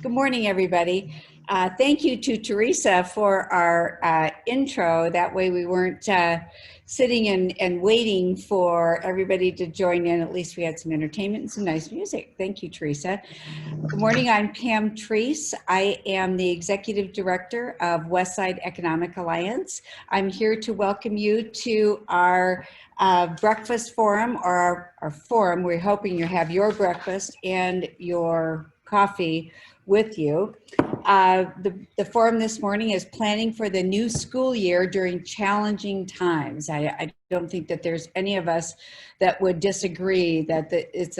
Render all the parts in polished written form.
Good morning, everybody. Thank you to Teresa for our intro. That way we weren't sitting and waiting for everybody to join in. At least we had some entertainment and some nice music. Thank you, Teresa. Good morning, I'm Pam Treese. I am the Executive Director of Westside Economic Alliance. I'm here to welcome you to our breakfast forum, or our forum. We're hoping you have your breakfast and your coffee with you. The forum this morning is planning for the new school year during challenging times. I don't think that there's any of us that would disagree that it's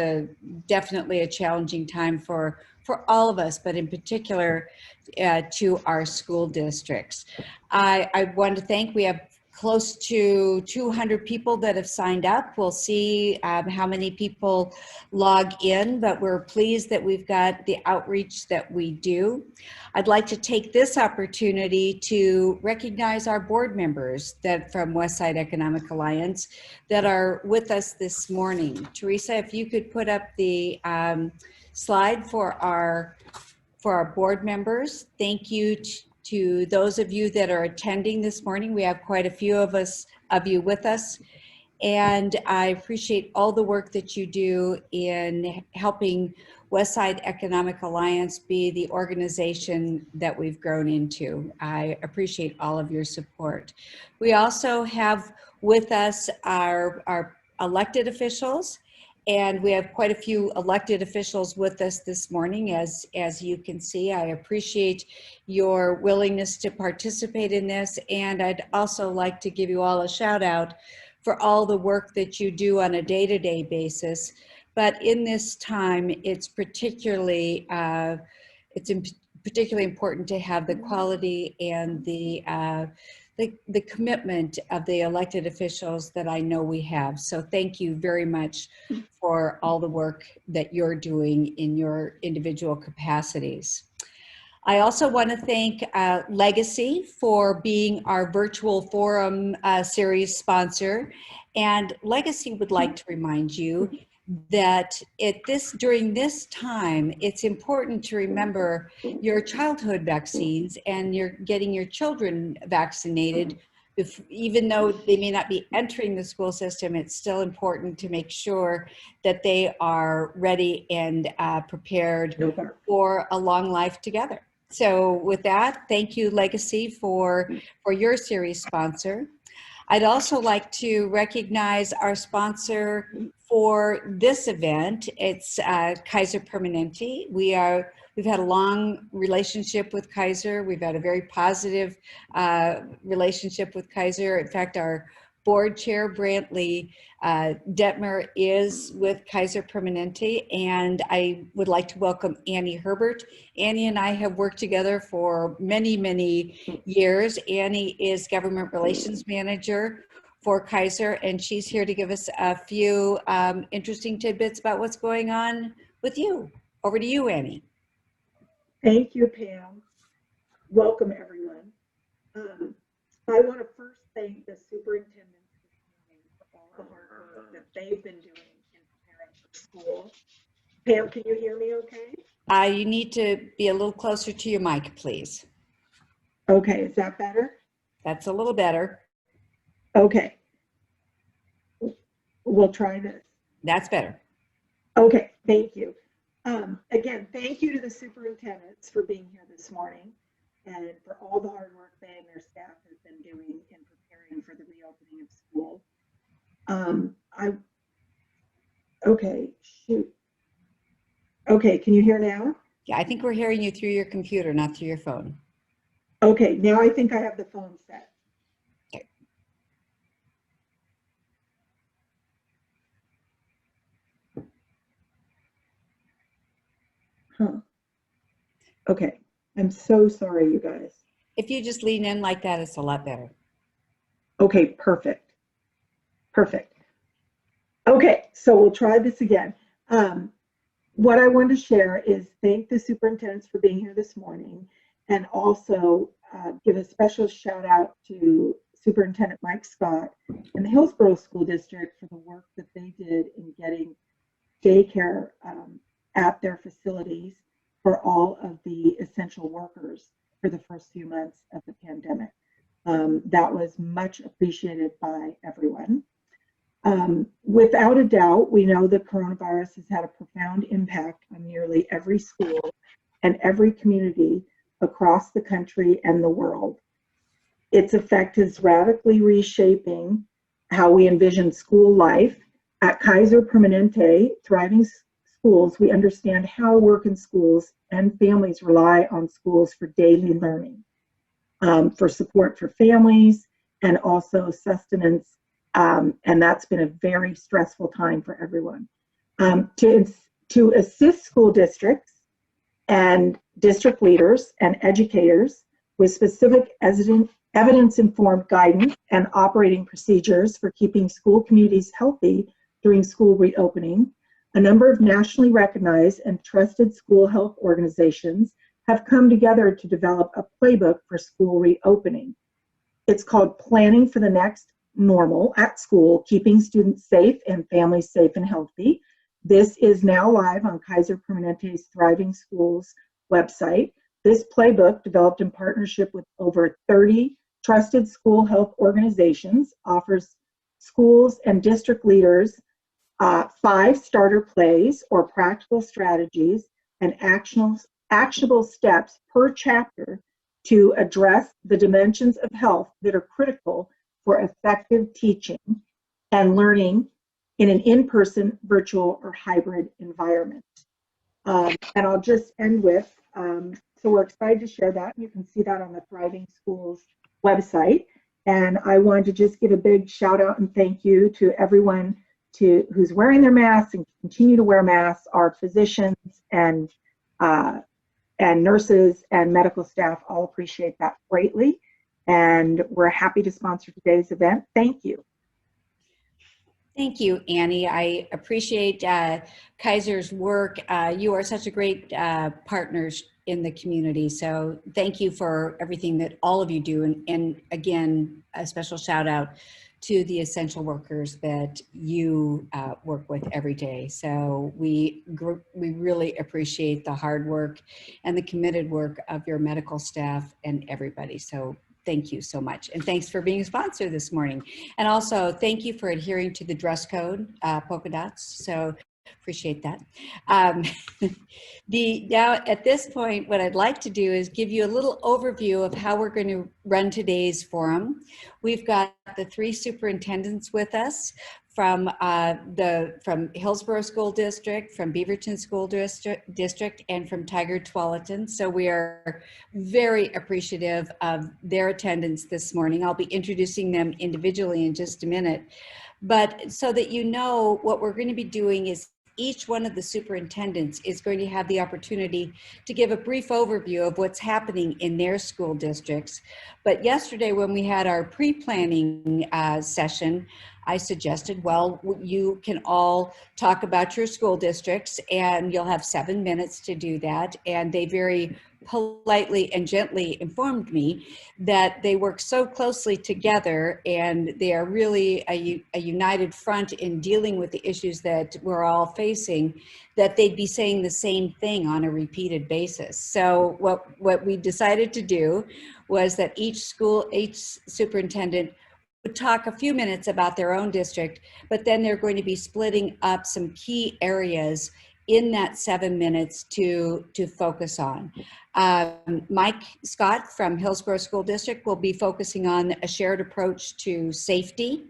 definitely a challenging time for all of us, but in particular to our school districts. I want to thank, we have close to 200 people that have signed up. We'll see how many people log in, but we're pleased that we've got the outreach that we do. I'd like to take this opportunity to recognize our board members that from Westside Economic Alliance that are with us this morning. Teresa, if you could put up the slide for our board members. Thank you to those of you that are attending this morning. We have quite a few of you with us, and I appreciate all the work that you do in helping Westside Economic Alliance be the organization that we've grown into. I appreciate all of your support. We also have with us our elected officials, and we have quite a few elected officials with us this morning. As you can see, I appreciate your willingness to participate in this. And I'd also like to give you all a shout out for all the work that you do on a day-to-day basis. But in this time, it's particularly important to have the quality and the commitment of the elected officials that I know we have. So thank you very much for all the work that you're doing in your individual capacities. I also want to thank Legacy for being our virtual forum series sponsor. And Legacy would like to remind you that during this time, it's important to remember your childhood vaccines, and you're getting your children vaccinated. Even though they may not be entering the school system, it's still important to make sure that they are ready and prepared for a long life together. So with that, thank you, Legacy, for your series sponsor. I'd also like to recognize our sponsor for this event. It's Kaiser Permanente. We've had a long relationship with Kaiser. We've had a very positive relationship with Kaiser. In fact, our board chair, Brantley Detmer, is with Kaiser Permanente, and I would like to welcome Annie Herbert. Annie and I have worked together for many, many years. Annie is Government Relations Manager for Kaiser, and she's here to give us a few interesting tidbits about what's going on with you. Over to you, Annie. Thank you, Pam. Welcome, everyone. I want to first thank the superintendents for all the hard work that they've been doing in preparing for school. Pam, can you hear me okay? You need to be a little closer to your mic, please. Okay, is that better? That's a little better. Okay. We'll try this. That's better. Okay, thank you. Again, thank you to the superintendents for being here this morning and for all the hard work they and their staff have been doing in preparing for the reopening of school. Okay, shoot. Okay, can you hear now? Yeah, I think we're hearing you through your computer, not through your phone. Okay, now I think I have the phone set. Okay. Huh. Okay, I'm so sorry, you guys. If you just lean in like that, it's a lot better. Okay, perfect. Perfect. Okay, so we'll try this again. What I want to share is thank the superintendents for being here this morning, and also give a special shout out to Superintendent Mike Scott and the Hillsboro School District for the work that they did in getting daycare at their facilities for all of the essential workers for the first few months of the pandemic. That was much appreciated by everyone. Without a doubt, we know that coronavirus has had a profound impact on nearly every school and every community across the country and the world. Its effect is radically reshaping how we envision school life. At Kaiser Permanente, Thriving Schools, we understand how work in schools and families rely on schools for daily learning, for support for families, and also sustenance. And that's been a very stressful time for everyone. To assist school districts and district leaders and educators with specific evidence-informed guidance and operating procedures for keeping school communities healthy during school reopening, a number of nationally recognized and trusted school health organizations have come together to develop a playbook for school reopening. It's called Planning for the Next Normal at School, Keeping Students Safe and Families Safe and Healthy. This is now live on Kaiser Permanente's Thriving Schools website. This playbook, developed in partnership with over 30 trusted school health organizations, offers schools and district leaders 5 starter plays or practical strategies and actionable steps per chapter to address the dimensions of health that are critical for effective teaching and learning in an in-person, virtual, or hybrid environment. And I'll just end with, so we're excited to share that. You can see that on the Thriving Schools website. And I wanted to just give a big shout out and thank you to everyone who's wearing their masks and continue to wear masks. Our physicians and nurses and medical staff all appreciate that greatly. And we're happy to sponsor today's event. Thank you. Thank you, Annie. I appreciate Kaiser's work. You are such a great partners in the community. So thank you for everything that all of you do. And again, a special shout out to the essential workers that you work with every day. So we really appreciate the hard work and the committed work of your medical staff and everybody. So thank you so much. And thanks for being a sponsor this morning. And also thank you for adhering to the dress code, polka dots. So appreciate that. Now at this point, what I'd like to do is give you a little overview of how we're going to run today's forum. We've got the 3 superintendents with us from Hillsboro School District, from Beaverton School District, and from Tigard-Tualatin. So we are very appreciative of their attendance this morning. I'll be introducing them individually in just a minute. But so that you know, what we're going to be doing is each one of the superintendents is going to have the opportunity to give a brief overview of what's happening in their school districts. But yesterday when we had our pre-planning session, I suggested, well, you can all talk about your school districts and you'll have 7 minutes to do that. And they very politely and gently informed me that they work so closely together and they are really a united front in dealing with the issues that we're all facing, that they'd be saying the same thing on a repeated basis. So what we decided to do was that each superintendent would talk a few minutes about their own district, but then they're going to be splitting up some key areas in that 7 minutes to focus on. Mike Scott from Hillsboro School District will be focusing on a shared approach to safety.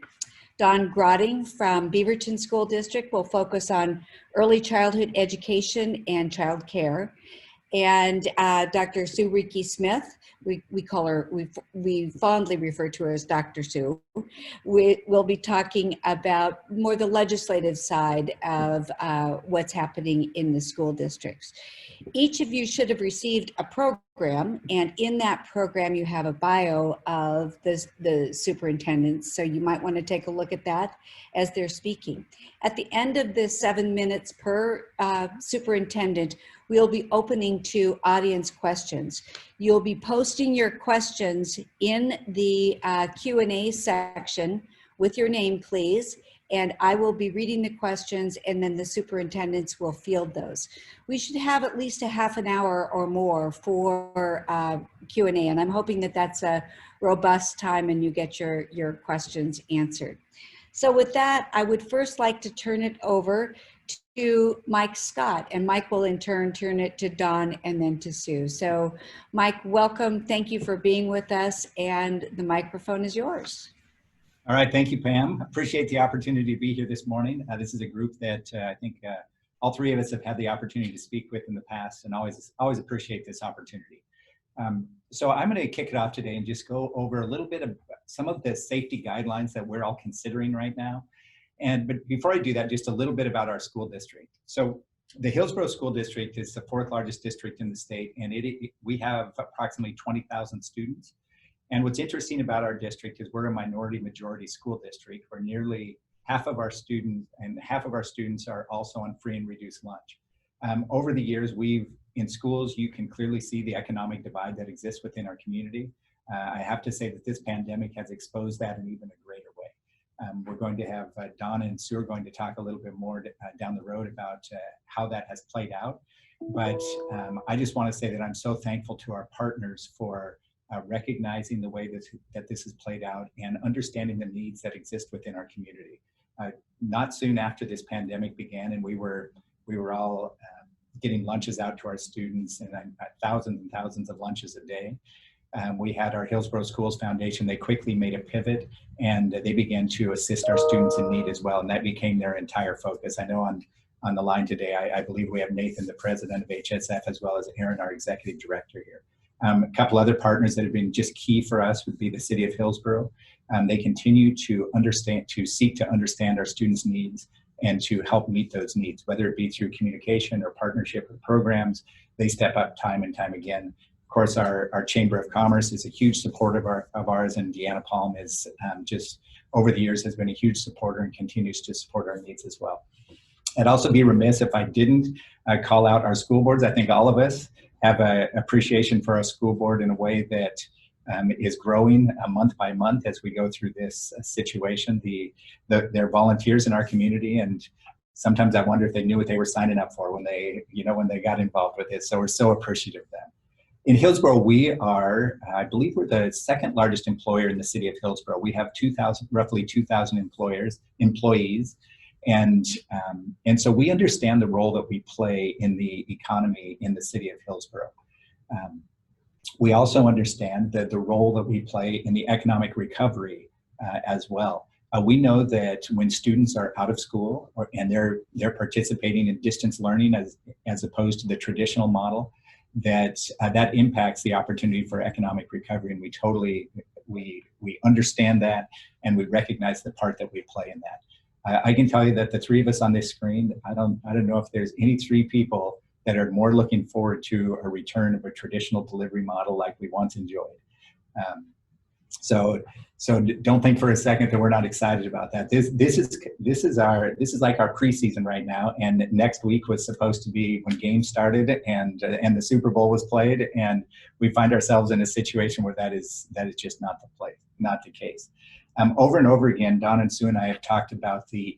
Don Grotting from Beaverton School District will focus on early childhood education and child care. And Dr. Sue Rieke-Smith, we call her, we fondly refer to her as Dr. Sue. We'll be talking about more the legislative side of what's happening in the school districts. Each of you should have received a program, and in that program you have a bio of the superintendents, so you might want to take a look at that as they're speaking. At the end of the 7 minutes per superintendent, we'll be opening to audience questions. You'll be posting your questions in the Q&A section with your name, please, and I will be reading the questions, and then the superintendents will field those. We should have at least a half an hour or more for Q&A, and I'm hoping that that's a robust time and you get your questions answered. So with that, I would first like to turn it over to Mike Scott, and Mike will in turn turn it to Dawn and then to Sue. So Mike, welcome. Thank you for being with us, and the microphone is yours. All right, thank you, Pam. Appreciate the opportunity to be here this morning. This is a group that I think all three of us have had the opportunity to speak with in the past, and always appreciate this opportunity. So I'm going to kick it off today and just go over a little bit of some of the safety guidelines that we're all considering right now. But before I do that, just a little bit about our school district. So the Hillsboro School District is the fourth largest district in the state, and we have approximately 20,000 students. And what's interesting about our district is we're a minority majority school district, where nearly half of our students are also on free and reduced lunch. Over the years, in schools, you can clearly see the economic divide that exists within our community. I have to say that this pandemic has exposed that in even a greater way. We're going to have Donna and Sue are going to talk a little bit more down the road about how that has played out. But I just want to say that I'm so thankful to our partners for recognizing the way that this has played out and understanding the needs that exist within our community. Not soon after this pandemic began, and we were all getting lunches out to our students, and thousands and thousands of lunches a day. We had our Hillsboro Schools Foundation. They quickly made a pivot, and they began to assist our students in need as well, and that became their entire focus. I know on the line today, I believe we have Nathan, the president of HSF, as well as Aaron, our executive director here. A couple other partners that have been just key for us would be the city of Hillsboro. They continue to seek to understand our students' needs and to help meet those needs, whether it be through communication or partnership with programs. They step up time and time again. Of course, our Chamber of Commerce is a huge supporter of ours, and Deanna Palm is just over the years has been a huge supporter and continues to support our needs as well. I'd also be remiss if I didn't call out our school boards. I think all of us have an appreciation for our school board in a way that is growing month by month as we go through this situation. They're volunteers in our community, and sometimes I wonder if they knew what they were signing up for when they got involved with it. So we're so appreciative of them. In Hillsboro, we are, I believe we're the second largest employer in the city of Hillsboro. We have roughly 2,000 employees. And so we understand the role that we play in the economy in the city of Hillsboro. We also understand that the role that we play in the economic recovery as well. We know that when students are out of school and they're participating in distance learning as opposed to the traditional model, that impacts the opportunity for economic recovery, and we understand that, and we recognize the part that we play in that. I can tell you that the three of us on this screen, I don't know if there's any three people that are more looking forward to a return of a traditional delivery model like we once enjoyed. So don't think for a second that we're not excited about that. This is like our preseason right now, and next week was supposed to be when games started and the Super Bowl was played, and we find ourselves in a situation where that is just not the case. Over and over again, Don and Sue and I have talked about the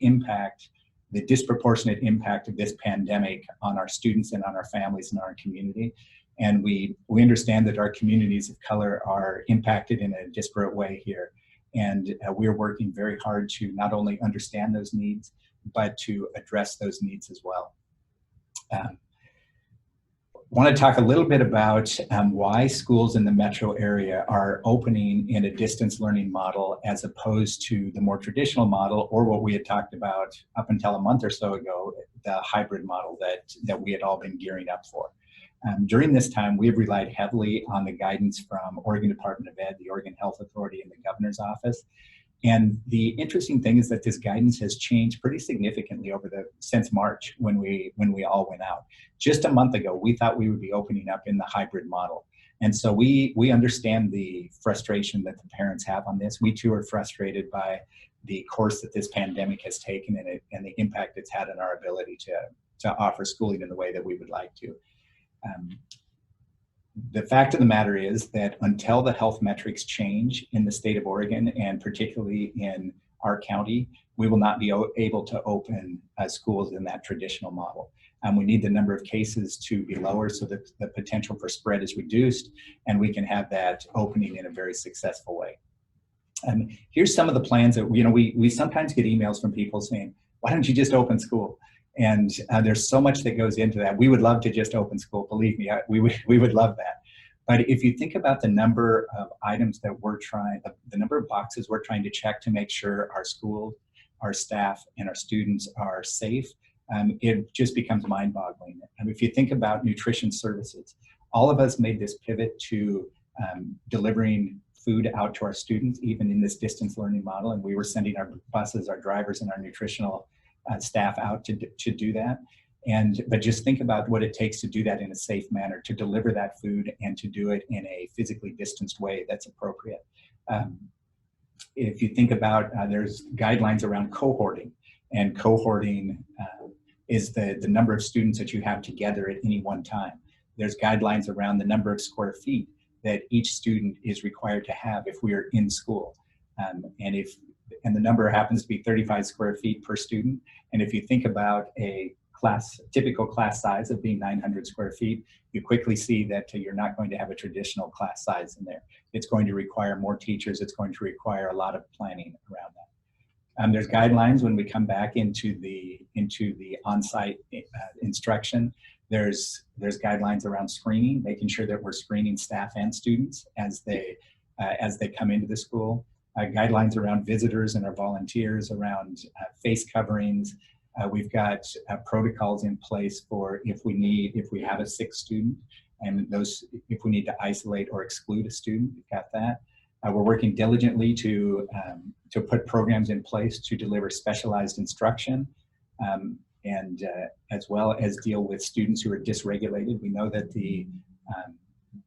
disproportionate impact of this pandemic on our students and on our families and our community. And we understand that our communities of color are impacted in a disparate way here. And we're working very hard to not only understand those needs, but to address those needs as well. I want to talk a little bit about why schools in the metro area are opening in a distance learning model as opposed to the more traditional model, or what we had talked about up until a month or so ago, the hybrid model that we had all been gearing up for. During this time, we have relied heavily on the guidance from Oregon Department of Ed, the Oregon Health Authority, and the governor's office. And the interesting thing is that this guidance has changed pretty significantly since March when we all went out. Just a month ago, we thought we would be opening up in the hybrid model. And so we understand the frustration that the parents have on this. We too are frustrated by the course that this pandemic has taken and the impact it's had on our ability to offer schooling in the way that we would like to. The fact of the matter is that until the health metrics change in the state of Oregon, and particularly in our county, we will not be able to open schools in that traditional model. We need the number of cases to be lower so that the potential for spread is reduced, and we can have that opening in a very successful way. Here's some of the plans that, we sometimes get emails from people saying, why don't you just open school? And there's so much that goes into that. We would love to just open school, believe me, we would love that. But if you think about the number of items that we're trying, the number of boxes we're trying to check to make sure our school, our staff, and our students are safe, it just becomes mind-boggling. And if you think about nutrition services, all of us made this pivot to delivering food out to our students, even in this distance learning model, and we were sending our buses, our drivers, and our nutritional staff out to do that. But just think about what it takes to do that in a safe manner, to deliver that food and to do it in a physically distanced way that's appropriate. If you think about, there's guidelines around cohorting, and cohorting is the number of students that you have together at any one time. There's guidelines around the number of square feet that each student is required to have if we are in school. And the number happens to be 35 square feet per student. And if you think about a typical class size of being 900 square feet, you quickly see that you're not going to have a traditional class size in there. It's going to require more teachers. It's going to require a lot of planning around that. There's guidelines when we come back into the on-site instruction. There's guidelines around screening, making sure that we're screening staff and students as they come into the school. Guidelines around visitors and our volunteers, around face coverings. We've got protocols in place for if we have a sick student, and if we need to isolate or exclude a student, we've got that. We're working diligently to put programs in place to deliver specialized instruction, and as well as deal with students who are dysregulated. We know that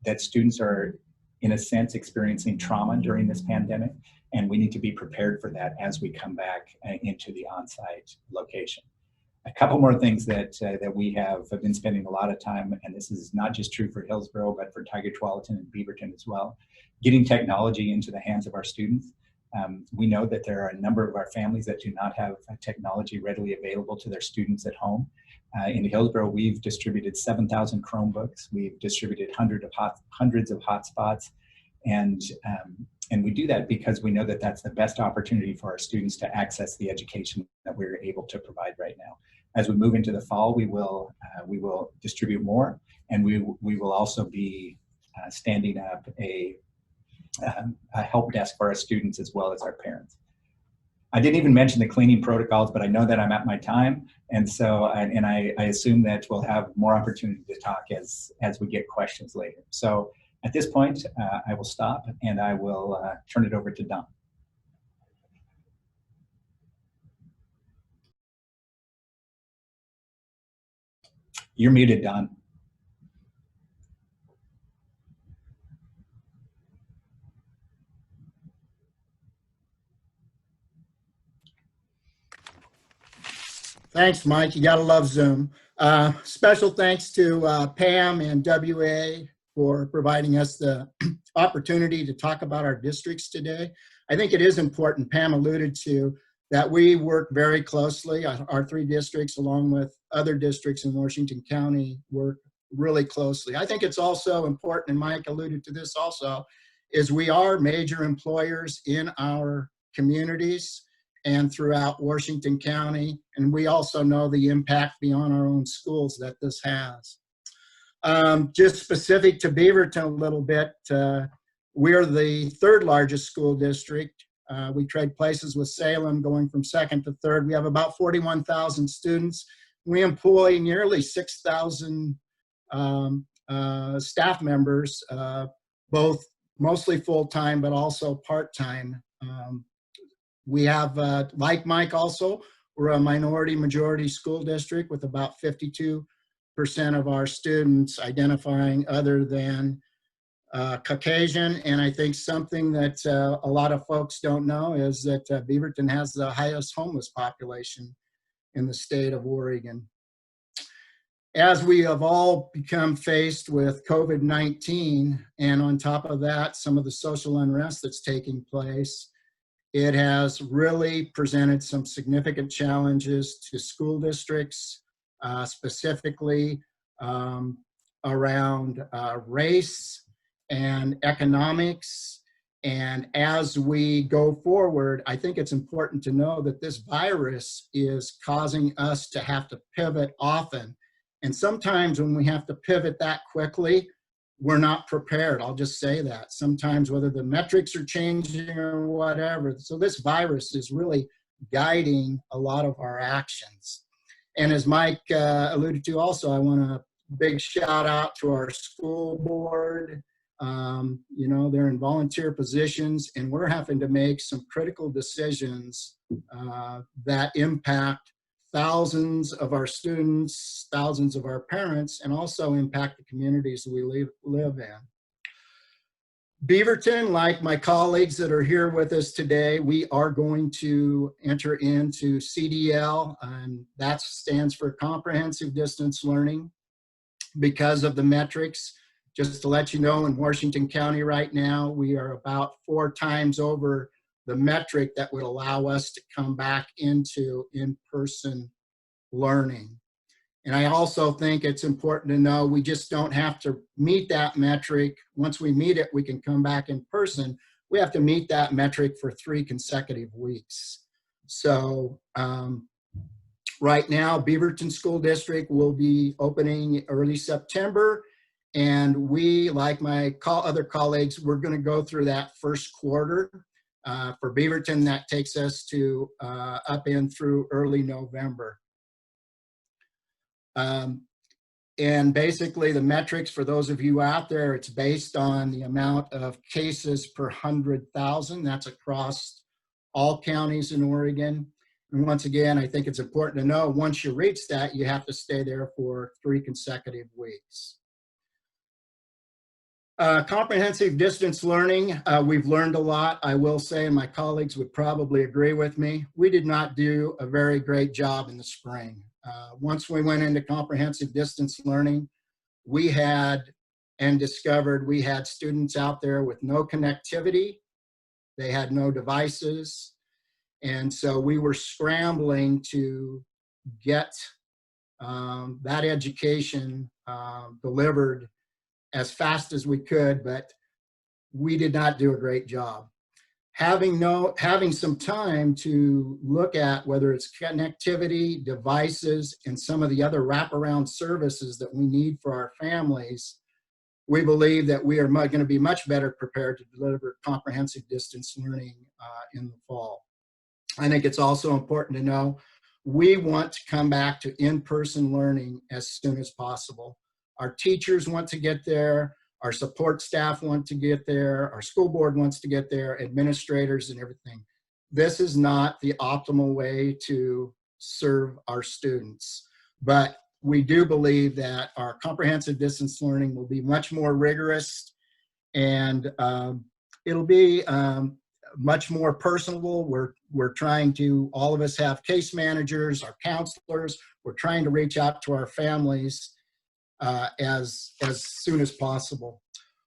that students are, in a sense, experiencing trauma during this pandemic, and we need to be prepared for that as we come back into the on-site location. A couple more things that we have been spending a lot of time, and this is not just true for Hillsboro, but for Tigard-Tualatin and Beaverton as well, getting technology into the hands of our students. We know that there are a number of our families that do not have technology readily available to their students at home. In Hillsboro, we've distributed 7,000 Chromebooks. We've distributed hundreds of hotspots, and we do that because we know that that's the best opportunity for our students to access the education that we're able to provide right now. As we move into the fall, we will distribute more, and we will also be standing up a help desk for our students as well as our parents. I didn't even mention the cleaning protocols, but I know that I'm at my time, and so I assume that we'll have more opportunity to talk as we get questions later. So at this point, I will stop and I will turn it over to Don. You're muted, Don. Thanks, Mike. You gotta love Zoom. Special thanks to Pam and WA for providing us the opportunity to talk about our districts today. I think it is important, Pam alluded to, that we work very closely. Our three districts, along with other districts in Washington County, work really closely. I think it's also important, and Mike alluded to this also, is we are major employers in our communities and throughout Washington County, and we also know the impact beyond our own schools that this has. Just specific to Beaverton a little bit, we're the third largest school district. We trade places with Salem, going from second to third. We have about 41,000 students. We employ nearly 6,000 staff members, both mostly full-time, but also part-time. We have, like Mike also, we're a minority majority school district with about 52% of our students identifying other than Caucasian. And I think something that a lot of folks don't know is that Beaverton has the highest homeless population in the state of Oregon. As we have all become faced with COVID-19, and on top of that, some of the social unrest that's taking place, It has really presented some significant challenges to school districts, specifically around race and economics. And as we go forward, I think it's important to know that this virus is causing us to have to pivot often. And sometimes when we have to pivot that quickly, we're not prepared. I'll just say that. Sometimes whether the metrics are changing or whatever. So this virus is really guiding a lot of our actions. And as Mike alluded to also, I want a big shout out to our school board. You know, they're in volunteer positions, and we're having to make some critical decisions that impact thousands of our students, thousands of our parents, and also impact the communities that we live in. Beaverton, like my colleagues that are here with us today, we are going to enter into CDL, and that stands for Comprehensive Distance Learning. Because of the metrics, just to let you know, in Washington County right now, we are about 4 times over the metric that would allow us to come back into in-person learning. And I also think it's important to know we just don't have to meet that metric. Once we meet it, we can come back in person. We have to meet that metric for 3 consecutive weeks. So right now, Beaverton School District will be opening early September. And we, like my other colleagues, we're going to go through that first quarter. For Beaverton, that takes us to up in through early November. And basically the metrics for those of you out there, it's based on the amount of cases per 100,000. That's across all counties in Oregon. And once again, I think it's important to know once you reach that, you have to stay there for 3 consecutive weeks. Comprehensive distance learning, we've learned a lot. I will say, and my colleagues would probably agree with me, we did not do a very great job in the spring. Once we went into comprehensive distance learning, we had and discovered we had students out there with no connectivity. They had no devices. And so we were scrambling to get that education delivered as fast as we could, but we did not do a great job. Having some time to look at whether it's connectivity, devices, and some of the other wraparound services that we need for our families, we believe that we are going to be much better prepared to deliver comprehensive distance learning in the fall. I think it's also important to know we want to come back to in-person learning as soon as possible. Our teachers want to get there, our support staff want to get there, our school board wants to get there, administrators and everything. This is not the optimal way to serve our students, but we do believe that our comprehensive distance learning will be much more rigorous, and it'll be much more personable. We're trying to, all of us have case managers, our counselors, we're trying to reach out to our families as soon as possible.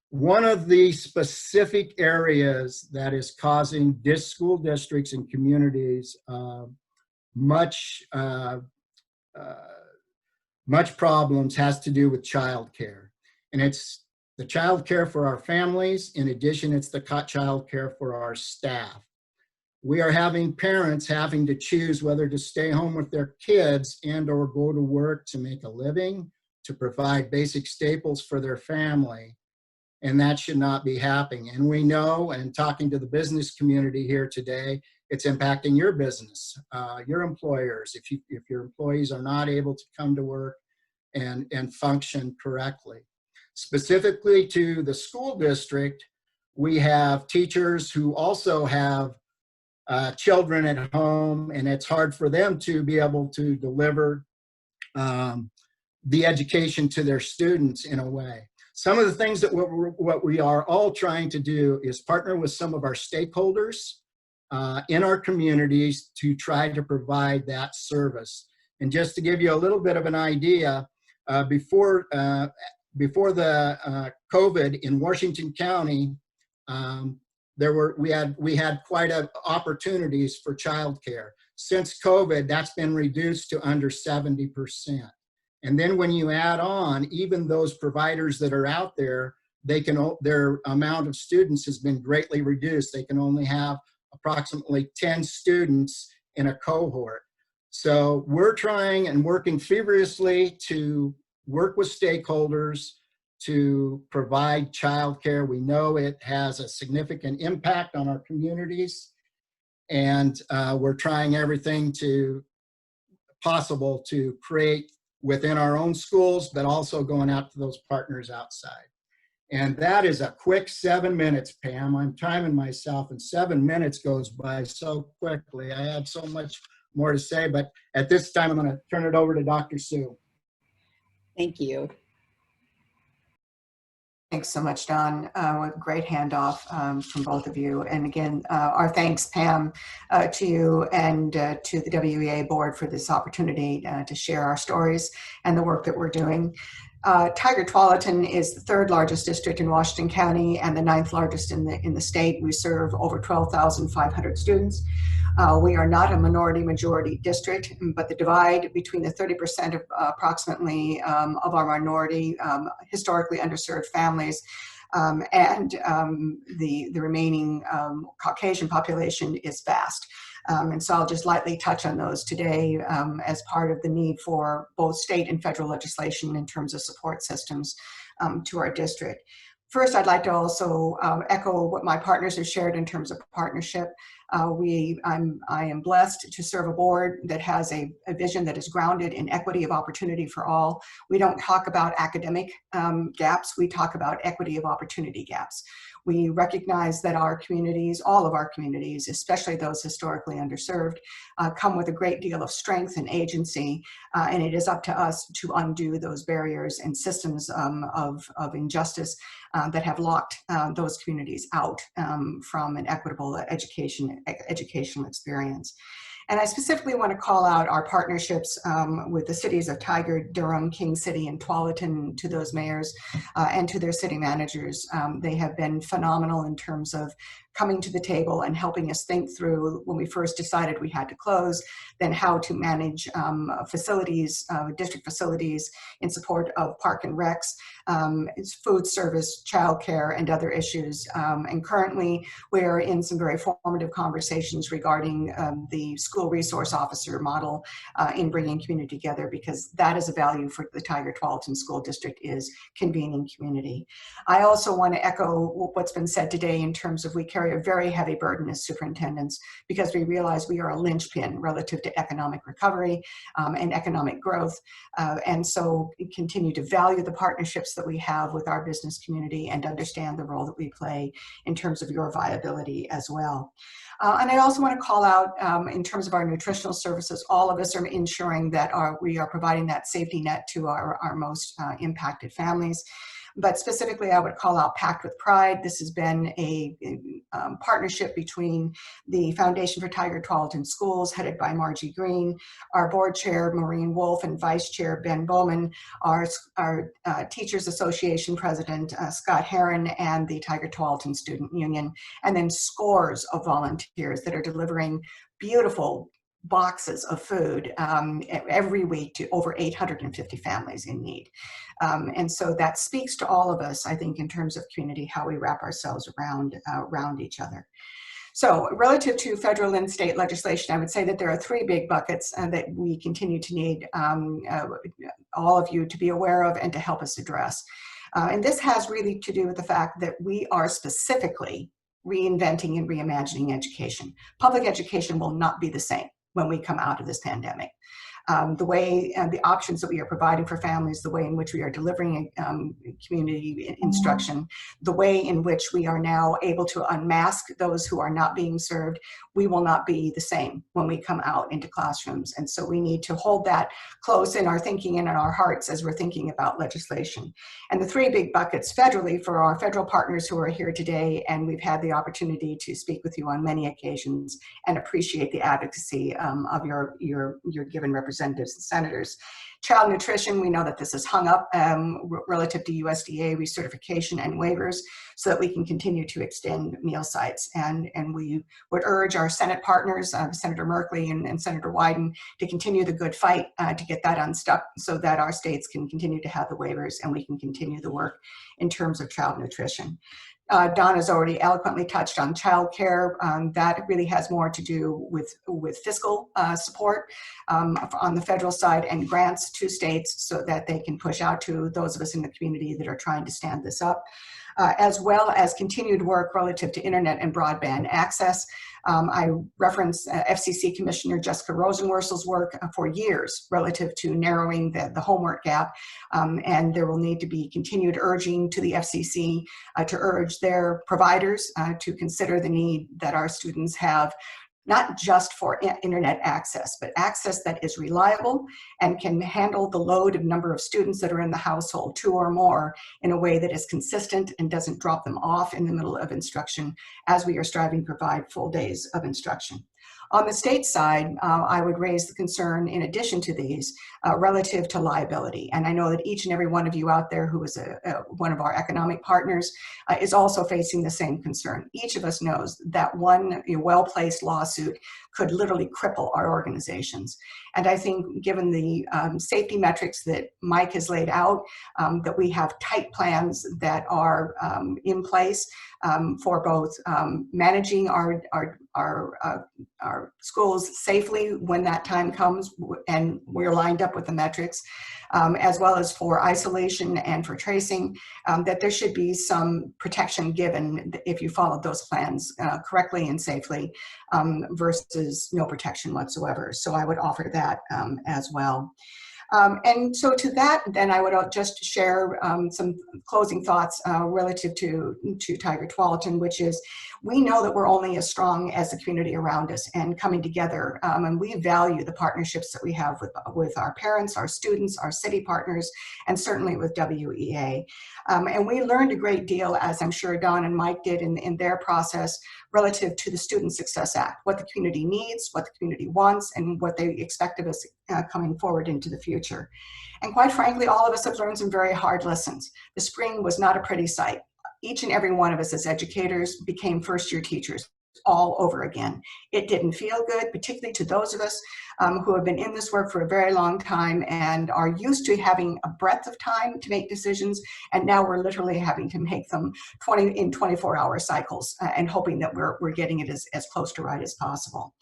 One of the specific areas that is causing school districts and communities much problems has to do with childcare. And it's the childcare for our families. In addition, it's the childcare for our staff. We are having parents having to choose whether to stay home with their kids and or go to work to make a living, to provide basic staples for their family, and that should not be happening. And we know, and talking to the business community here today, it's impacting your business, your employers, if your employees are not able to come to work and function correctly. Specifically to the school district, we have teachers who also have children at home, and it's hard for them to be able to deliver the education to their students in a way. Some of the things that what we are all trying to do is partner with some of our stakeholders in our communities to try to provide that service. And just to give you a little bit of an idea, before the COVID in Washington County, we had quite opportunities for childcare. Since COVID, that's been reduced to under 70%. And then when you add on even those providers that are out there, their amount of students has been greatly reduced. They can only have approximately 10 students in a cohort. So we're trying and working feverishly to work with stakeholders to provide childcare. We know it has a significant impact on our communities, and we're trying everything possible to create within our own schools, but also going out to those partners outside. And that is a quick 7 minutes, Pam. I'm timing myself, and 7 minutes goes by so quickly. I had so much more to say, but at this time, I'm going to turn it over to Dr. Sue. Thank you. Thanks so much, Don. Great handoff from both of you. And again, our thanks, Pam, to you and to the WEA board for this opportunity to share our stories and the work that we're doing. Tigard-Tualatin is the third largest district in Washington County and the ninth largest in the state. We serve over 12,500 students. We are not a minority-majority district, but the divide between the 30% of approximately of our minority, historically underserved families, and the remaining Caucasian population is vast. And so I'll just lightly touch on those today as part of the need for both state and federal legislation in terms of support systems to our district. First, I'd like to also echo what my partners have shared in terms of partnership. I am blessed to serve a board that has a vision that is grounded in equity of opportunity for all. We don't talk about academic gaps, we talk about equity of opportunity gaps. We recognize that our communities, all of our communities, especially those historically underserved, come with a great deal of strength and agency, and it is up to us to undo those barriers and systems of injustice that have locked those communities out from an equitable educational experience. And I specifically want to call out our partnerships with the cities of Tigard, Durham, King City, and Tualatin, to those mayors and to their city managers. They have been phenomenal in terms of coming to the table and helping us think through, when we first decided we had to close, then how to manage facilities, district facilities in support of park and recs, food service, childcare, and other issues. And currently, we're in some very formative conversations regarding the school resource officer model in bringing community together, because that is a value for the Tigard-Tualatin School District, is convening community. I also want to echo what's been said today in terms of we carry a very heavy burden as superintendents, because we realize we are a linchpin relative to economic recovery and economic growth. And so we continue to value the partnerships that we have with our business community and understand the role that we play in terms of your viability as well. And I also want to call out, in terms of our nutritional services, all of us are ensuring that we are providing that safety net to our most impacted families. But specifically, I would call out Pact with Pride. This has been a partnership between the Foundation for Tigard-Tualatin Schools, headed by Margie Green, our board chair, Maureen Wolf, and vice chair, Ben Bowman, our Teachers Association president, Scott Herron, and the Tigard-Tualatin Student Union, and then scores of volunteers that are delivering beautiful boxes of food every week to over 850 families in need. And so that speaks to all of us, I think, in terms of community, how we wrap ourselves around each other. So relative to federal and state legislation, I would say that there are three big buckets that we continue to need all of you to be aware of and to help us address. And this has really to do with the fact that we are specifically reinventing and reimagining education. Public education will not be the same when we come out of this pandemic. The way and the options that we are providing for families, the way in which we are delivering community instruction, the way in which we are now able to unmask those who are not being served, we will not be the same when we come out into classrooms. And so we need to hold that close in our thinking and in our hearts as we're thinking about legislation. And the three big buckets federally, for our federal partners who are here today, and we've had the opportunity to speak with you on many occasions and appreciate the advocacy of your given representatives and senators. Child nutrition, we know that this is hung up relative to USDA recertification and waivers so that we can continue to extend meal sites. And we would urge our Senate partners, Senator Merkley and Senator Wyden, to continue the good fight to get that unstuck so that our states can continue to have the waivers and we can continue the work in terms of child nutrition. Don has already eloquently touched on childcare. That really has more to do with fiscal support on the federal side and grants to states so that they can push out to those of us in the community that are trying to stand this up. As well as continued work relative to internet and broadband access. I reference FCC Commissioner Jessica Rosenworcel's work for years relative to narrowing the homework gap, and there will need to be continued urging to the FCC to urge their providers to consider the need that our students have, not just for internet access, but access that is reliable and can handle the load of number of students that are in the household, 2 or more, in a way that is consistent and doesn't drop them off in the middle of instruction as we are striving to provide full days of instruction. On the state side, I would raise the concern, in addition to these, relative to liability. And I know that each and every one of you out there who is one of our economic partners is also facing the same concern. Each of us knows that one well-placed lawsuit could literally cripple our organizations. And I think given the safety metrics that Mike has laid out, that we have tight plans that are in place for both managing our schools safely when that time comes, and we're lined up with the metrics, as well as for isolation and for tracing, that there should be some protection given if you follow those plans correctly and safely versus no protection whatsoever. So I would offer that as well. And so to that, then I would just share some closing thoughts relative to Tigard-Tualatin, which is, we know that we're only as strong as the community around us and coming together. And we value the partnerships that we have with our parents, our students, our city partners, and certainly with WEA. And we learned a great deal, as I'm sure Don and Mike did in their process, relative to the Student Success Act, what the community needs, what the community wants, and what they expect of us coming forward into the future. And quite frankly, all of us have learned some very hard lessons. The spring was not a pretty sight. Each and every one of us as educators became first-year teachers all over again. It didn't feel good, particularly to those of us who have been in this work for a very long time and are used to having a breadth of time to make decisions, and now we're literally having to make them in 24-hour cycles and hoping that we're getting it as close to right as possible.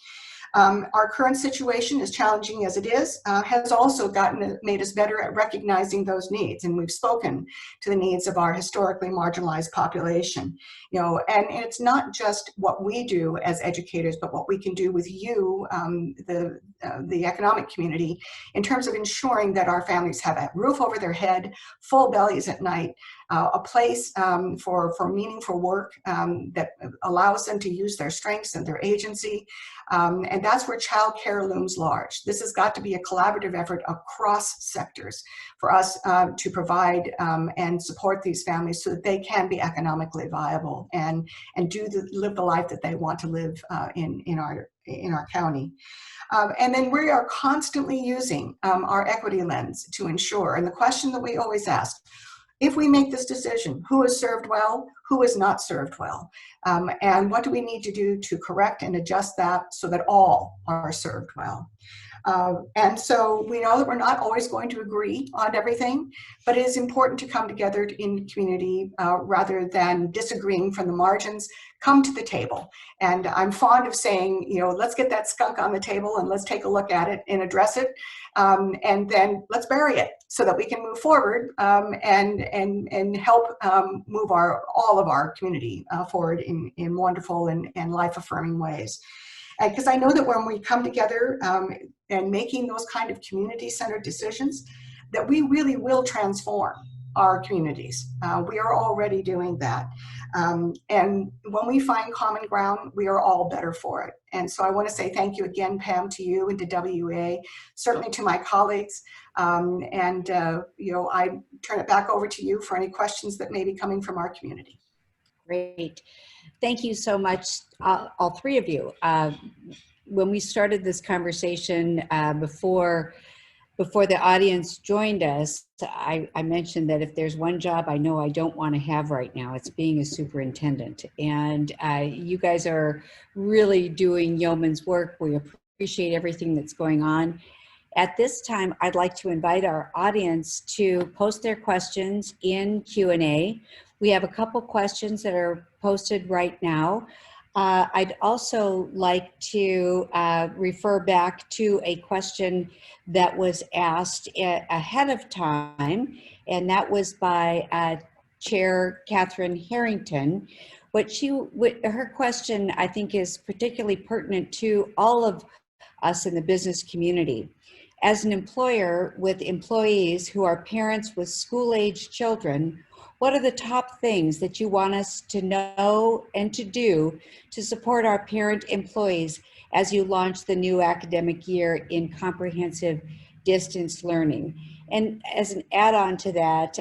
Our current situation, as challenging as it is, has also made us better at recognizing those needs, and we've spoken to the needs of our historically marginalized population. And it's not just what we do as educators, but what we can do with you, the economic community, in terms of ensuring that our families have a roof over their head, full bellies at night, a place for meaningful work that allows them to use their strengths and their agency. And that's where childcare looms large. This has got to be a collaborative effort across sectors for us to provide and support these families so that they can be economically viable and live the life that they want to live in our county. And then we are constantly using our equity lens to ensure, and the question that we always ask, if we make this decision, who is served well, who is not served well, and what do we need to do to correct and adjust that so that all are served well. And so we know that we're not always going to agree on everything, but it is important to come together in community rather than disagreeing from the margins. Come to the table. And I'm fond of saying, let's get that skunk on the table and let's take a look at it and address it. And then let's bury it so that we can move forward and help move all of our community forward in wonderful and life-affirming ways. Because I know that when we come together and making those kind of community-centered decisions, that we really will transform our communities. We are already doing that. And when we find common ground, we are all better for it. And so I want to say thank you again, Pam, to you and to WEA, certainly to my colleagues. I turn it back over to you for any questions that may be coming from our community. Great. Thank you so much, all three of you. When we started this conversation before before the audience joined us, I mentioned that if there's one job I know I don't want to have right now, it's being a superintendent. And you guys are really doing yeoman's work. We appreciate everything that's going on. At this time, I'd like to invite our audience to post their questions in Q&A. We have a couple questions that are posted right now. I'd also like to refer back to a question that was asked ahead of time, and that was by Chair Catherine Harrington. Her question, I think, is particularly pertinent to all of us in the business community. As an employer with employees who are parents with school-age children, what are the top things that you want us to know and to do to support our parent employees as you launch the new academic year in comprehensive distance learning? And as an add-on to that,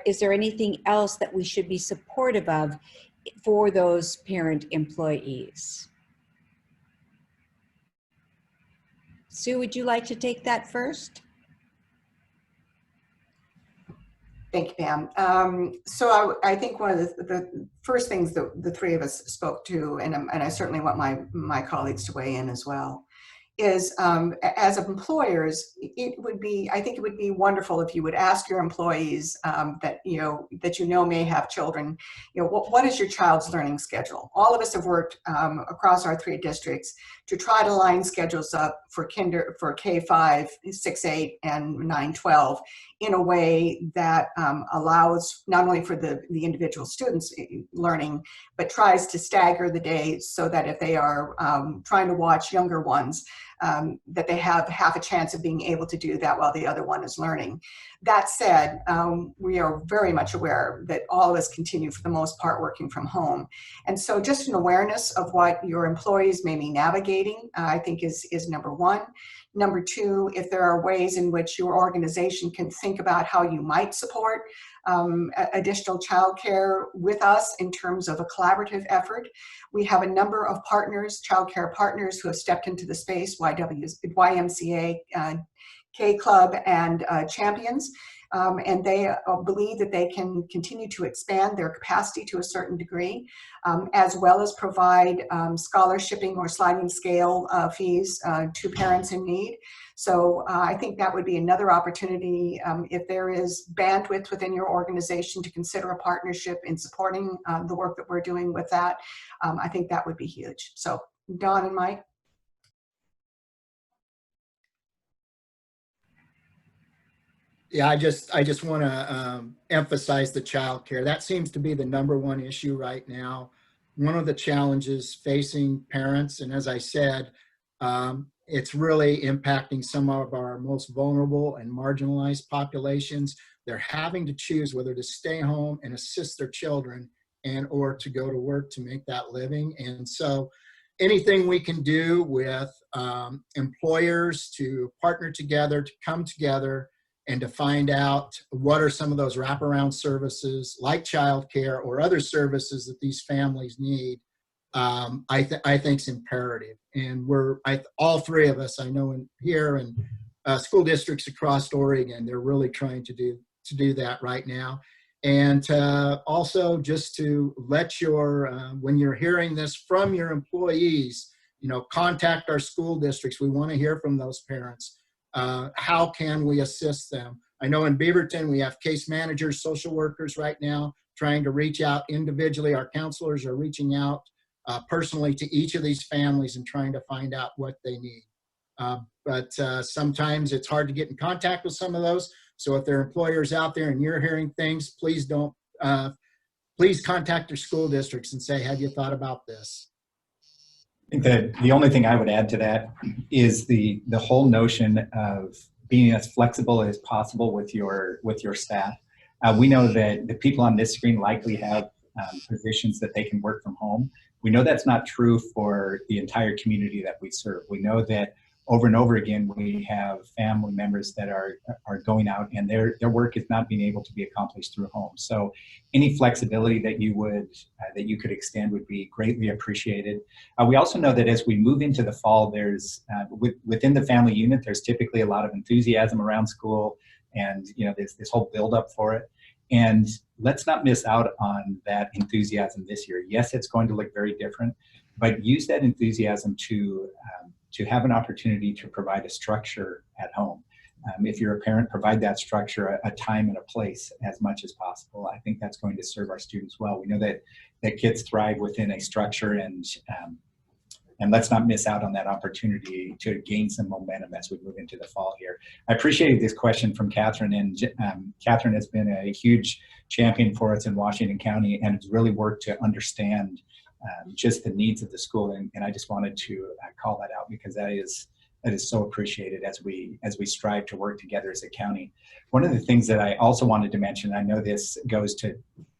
is there anything else that we should be supportive of for those parent employees? Sue, would you like to take that first? Thank you, Pam. So I think one of the first things that the three of us spoke to, and I certainly want my colleagues to weigh in as well, is as employers, I think it would be wonderful if you would ask your employees that may have children, what is your child's learning schedule? All of us have worked across our three districts to try to line schedules up for K-5, 6-8, and 9-12 in a way that allows not only for the individual students learning, but tries to stagger the days so that if they are trying to watch younger ones, that they have half a chance of being able to do that while the other one is learning. That said, we are very much aware that all of us continue, for the most part, working from home. And so just an awareness of what your employees may be navigating, I think is number one. Number two, if there are ways in which your organization can think about how you might support additional childcare with us in terms of a collaborative effort. We have a number of partners, childcare partners, who have stepped into the space, YMCA, K Club, and Champions. And they believe that they can continue to expand their capacity to a certain degree, as well as provide scholarshiping or sliding scale fees to parents in need. So I think that would be another opportunity if there is bandwidth within your organization to consider a partnership in supporting the work that we're doing with that. I think that would be huge. So Dawn and Mike. Yeah, I just want to emphasize the child care. That seems to be the number one issue right now. One of the challenges facing parents, and as I said, it's really impacting some of our most vulnerable and marginalized populations. They're having to choose whether to stay home and assist their children and or to go to work to make that living. And so anything we can do with employers to partner together, to come together, and to find out what are some of those wraparound services like childcare or other services that these families need, I think is imperative. And all three of us, I know here and school districts across Oregon, they're really trying to do that right now. And also just to let when you're hearing this from your employees, contact our school districts. We want to hear from those parents. How can we assist them? I know in Beaverton, we have case managers, social workers right now trying to reach out individually. Our counselors are reaching out personally to each of these families and trying to find out what they need. But sometimes it's hard to get in contact with some of those. So if there are employers out there and you're hearing things, please contact your school districts and say, have you thought about this? I think that the only thing I would add to that is the whole notion of being as flexible as possible with your staff. We know that the people on this screen likely have positions that they can work from home. We know that's not true for the entire community that we serve. We know that over and over again, we have family members that are going out and their work is not being able to be accomplished through home. So any flexibility that you could extend would be greatly appreciated. We also know that as we move into the fall, there's within the family unit, there's typically a lot of enthusiasm around school, and there's this whole buildup for it. And let's not miss out on that enthusiasm this year. Yes, it's going to look very different, but use that enthusiasm to have an opportunity to provide a structure at home. If you're a parent, provide that structure, a time and a place as much as possible. I think that's going to serve our students well. We know that kids thrive within a structure, and let's not miss out on that opportunity to gain some momentum as we move into the fall here. I appreciated this question from Catherine, and Catherine has been a huge champion for us in Washington County and has really worked to understand just the needs of the school, and I just wanted to call that out because that is so appreciated as we strive to work together as a county. One of the things that I also wanted to mention, I know this goes to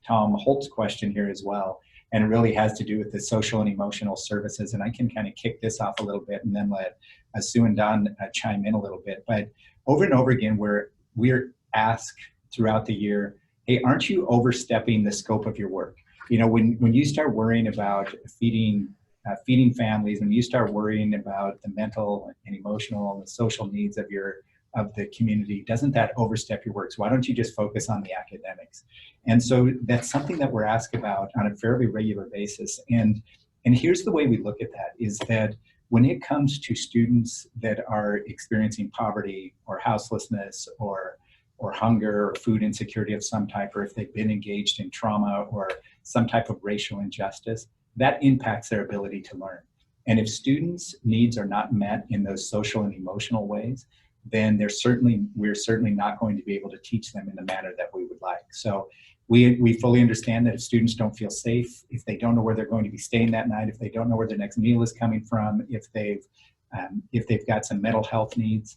Tom Holt's question here as well, and it really has to do with the social and emotional services, and I can kind of kick this off a little bit and then let Sue and Don chime in a little bit. But over and over again, we're asked throughout the year, hey, aren't you overstepping the scope of your work? When you start worrying about feeding families, and you start worrying about the mental and emotional and the social needs of the community, doesn't that overstep your work? So why don't you just focus on the academics? And so that's something that we're asked about on a fairly regular basis. And here's the way we look at that, is that when it comes to students that are experiencing poverty or houselessness or hunger or food insecurity of some type, or if they've been engaged in trauma or some type of racial injustice, that impacts their ability to learn. And if students' needs are not met in those social and emotional ways, then we're certainly not going to be able to teach them in the manner that we would like. So we fully understand that if students don't feel safe, if they don't know where they're going to be staying that night, if they don't know where their next meal is coming from, if they've got some mental health needs,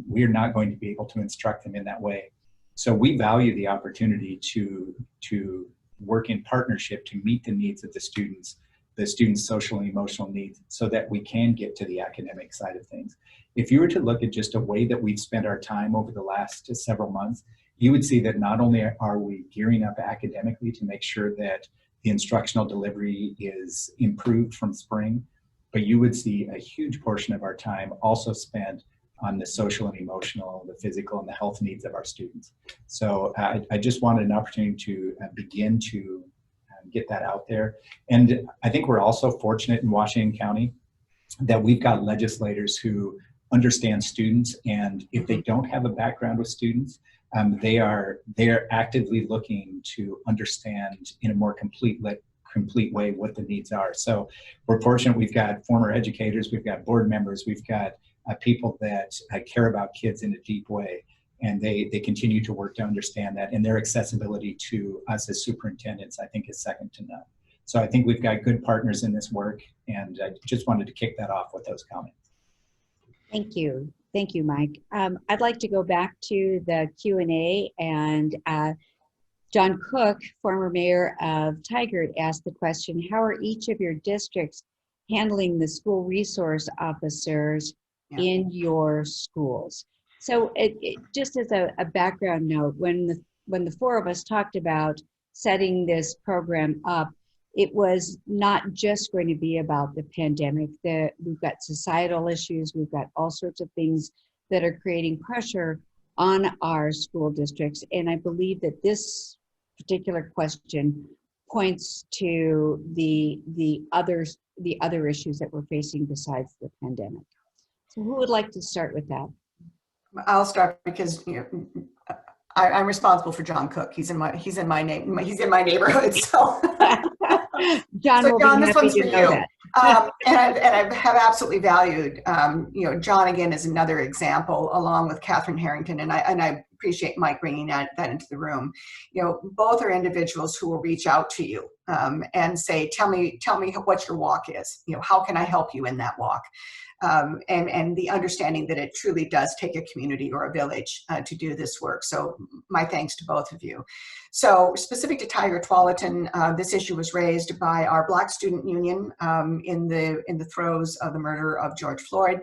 we're not going to be able to instruct them in that way. So we value the opportunity to work in partnership to meet the needs of the students' social and emotional needs, so that we can get to the academic side of things. If you were to look at just a way that we've spent our time over the last several months, you would see that not only are we gearing up academically to make sure that the instructional delivery is improved from spring, but you would see a huge portion of our time also spent on the social and emotional, the physical and the health needs of our students. So I just wanted an opportunity to begin to get that out there. And I think we're also fortunate in Washington County that we've got legislators who understand students, and if they don't have a background with students, they are actively looking to understand in a more complete way what the needs are. So we're fortunate. We've got former educators, we've got board members, we've got people that care about kids in a deep way, and they continue to work to understand that, and their accessibility to us as superintendents, I think, is second to none. So I think we've got good partners in this work, and I just wanted to kick that off with those comments. Thank you. Thank you, Mike. I'd like to go back to the Q&A, and John Cook, former mayor of Tigard, asked the question, how are each of your districts handling the school resource officers in your schools? So just as a background note, when the four of us talked about setting this program up, it was not just going to be about the pandemic. We've got societal issues, we've got all sorts of things that are creating pressure on our school districts. And I believe that this particular question points to the other issues that we're facing besides the pandemic. So who would like to start with that? I'll start because I'm responsible for John Cook. He's in my neighborhood. So, John, so John, will be this happy one's to for know you. that. And I have absolutely valued, John again is another example, along with Catherine Harrington, and I appreciate Mike bringing that into the room. Both are individuals who will reach out to you and say, tell me what your walk is. How can I help you in that walk? and the understanding that it truly does take a community or a village to do this work. So my thanks to both of you. So specific to Tigard-Tualatin, this issue was raised by our Black Student Union in the throes of the murder of George Floyd.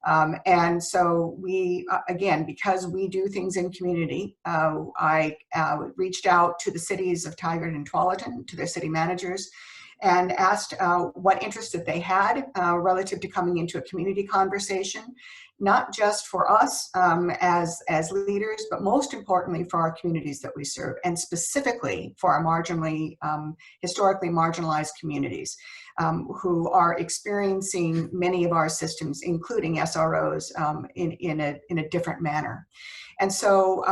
And so we, again, because we do things in community, I reached out to the cities of Tigard and Tualatin, to their city managers, and asked what interest that they had relative to coming into a community conversation, not just for us as leaders, but most importantly for our communities that we serve, and specifically for our historically marginalized communities who are experiencing many of our systems, including SROs, in a different manner. And so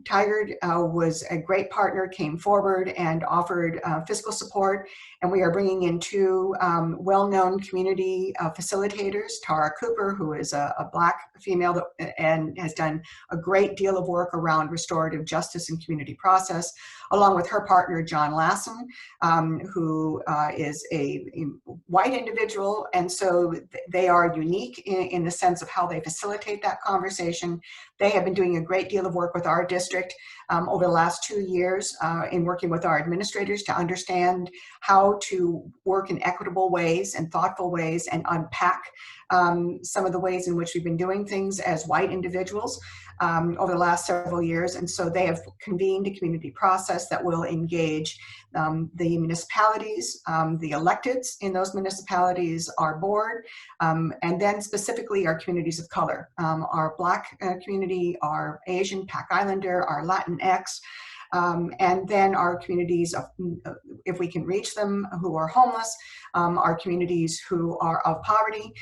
Tigard was a great partner, came forward and offered fiscal support. And we are bringing in two well-known community facilitators, Tara Cooper, who is a Black female and has done a great deal of work around restorative justice and community process, along with her partner, John Lassen, who is a white individual. And so they are unique in the sense of how they facilitate that conversation. They have been doing a great deal of work with our district over the last 2 years in working with our administrators to understand how to work in equitable ways and thoughtful ways and unpack some of the ways in which we've been doing things as white individuals over the last several years. And so they have convened a community process that will engage the municipalities, the electeds in those municipalities, our board, and then specifically our communities of color, our Black community, our Asian, Pac Islander, our Latinx, and then our communities, if we can reach them, who are homeless, our communities who are of poverty.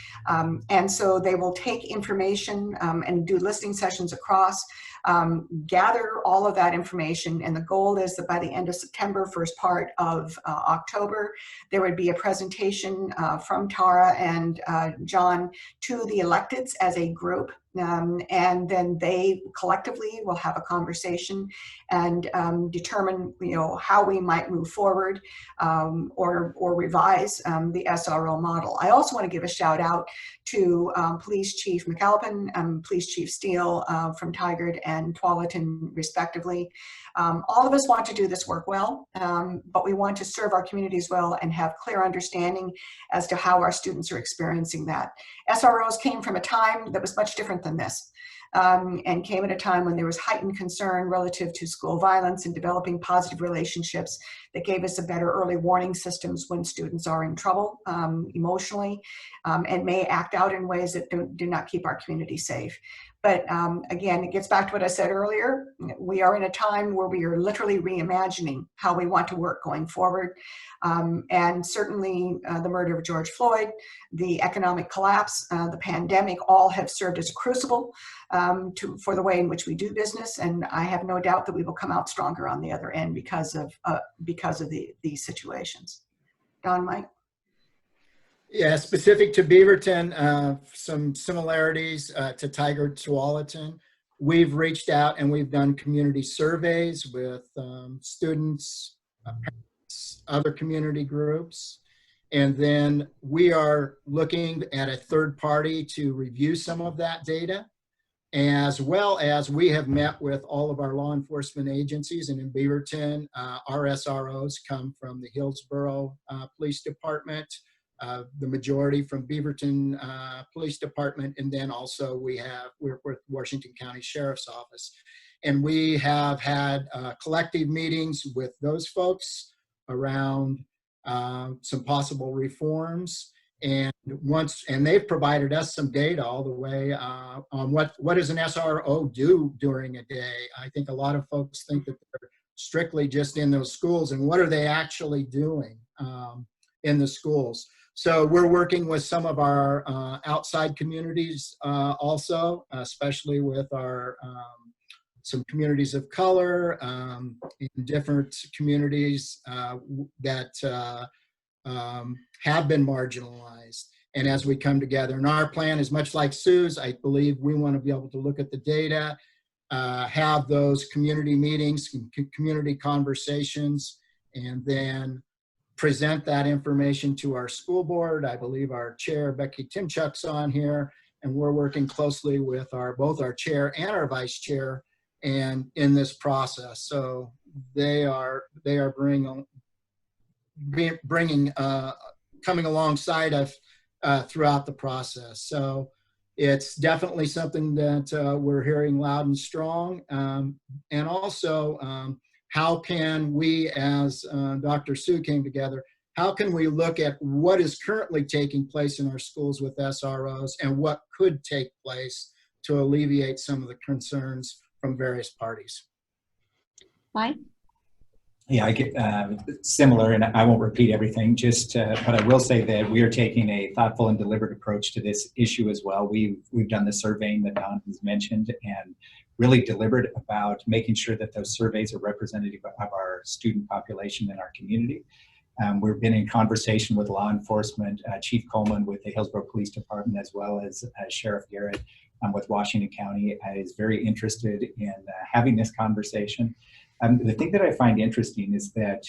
And so they will take information and do listening sessions across, gather all of that information. And the goal is that by the end of September, first part of October, there would be a presentation from Tara and John to the electeds as a group. And then they collectively will have a conversation and determine, how we might move forward or revise the SRO model. I also want to give a shout out to Police Chief McAlpin and Police Chief Steele from Tigard and Tualatin, respectively. All of us want to do this work well, but we want to serve our communities well and have clear understanding as to how our students are experiencing that. SROs came from a time that was much different than this. And came at a time when there was heightened concern relative to school violence and developing positive relationships that gave us a better early warning systems when students are in trouble emotionally and may act out in ways that do not keep our community safe. But again, it gets back to what I said earlier. We are in a time where we are literally reimagining how we want to work going forward. And certainly the murder of George Floyd, the economic collapse, the pandemic, all have served as a crucible for the way in which we do business. And I have no doubt that we will come out stronger on the other end because of these situations. Don, Mike? Yeah, specific to Beaverton, some similarities to Tigard-Tualatin. We've reached out and we've done community surveys with students, parents, other community groups. And then we are looking at a third party to review some of that data, as well as we have met with all of our law enforcement agencies. And in Beaverton, our SROs come from the Hillsboro Police Department, the majority from Beaverton Police Department, and then also we're with Washington County Sheriff's Office. And we have had collective meetings with those folks around some possible reforms. And they've provided us some data all the way on what does an SRO do during a day. I think a lot of folks think that they're strictly just in those schools, and what are they actually doing in the schools. So we're working with some of our outside communities also, especially with our some communities of color in different communities that have been marginalized. And as we come together, and our plan is much like Sue's, I believe we want to be able to look at the data, have those community meetings, community conversations, and then present that information to our school board. I believe our chair, Becky Timchuk's on here, and we're working closely with both our chair and our vice chair and in this process. So they are coming alongside of throughout the process. So it's definitely something that we're hearing loud and strong. And also, how can we, as Dr. Sue came together, how can we look at what is currently taking place in our schools with SROs and what could take place to alleviate some of the concerns from various parties? Mike? Yeah, I get similar, and I won't repeat everything, but I will say that we are taking a thoughtful and deliberate approach to this issue as well. We've done the surveying that Don has mentioned, and really deliberate about making sure that those surveys are representative of our student population in our community. We've been in conversation with law enforcement, Chief Coleman with the Hillsboro Police Department, as well as Sheriff Garrett with Washington County, is very interested in having this conversation. The thing that I find interesting is that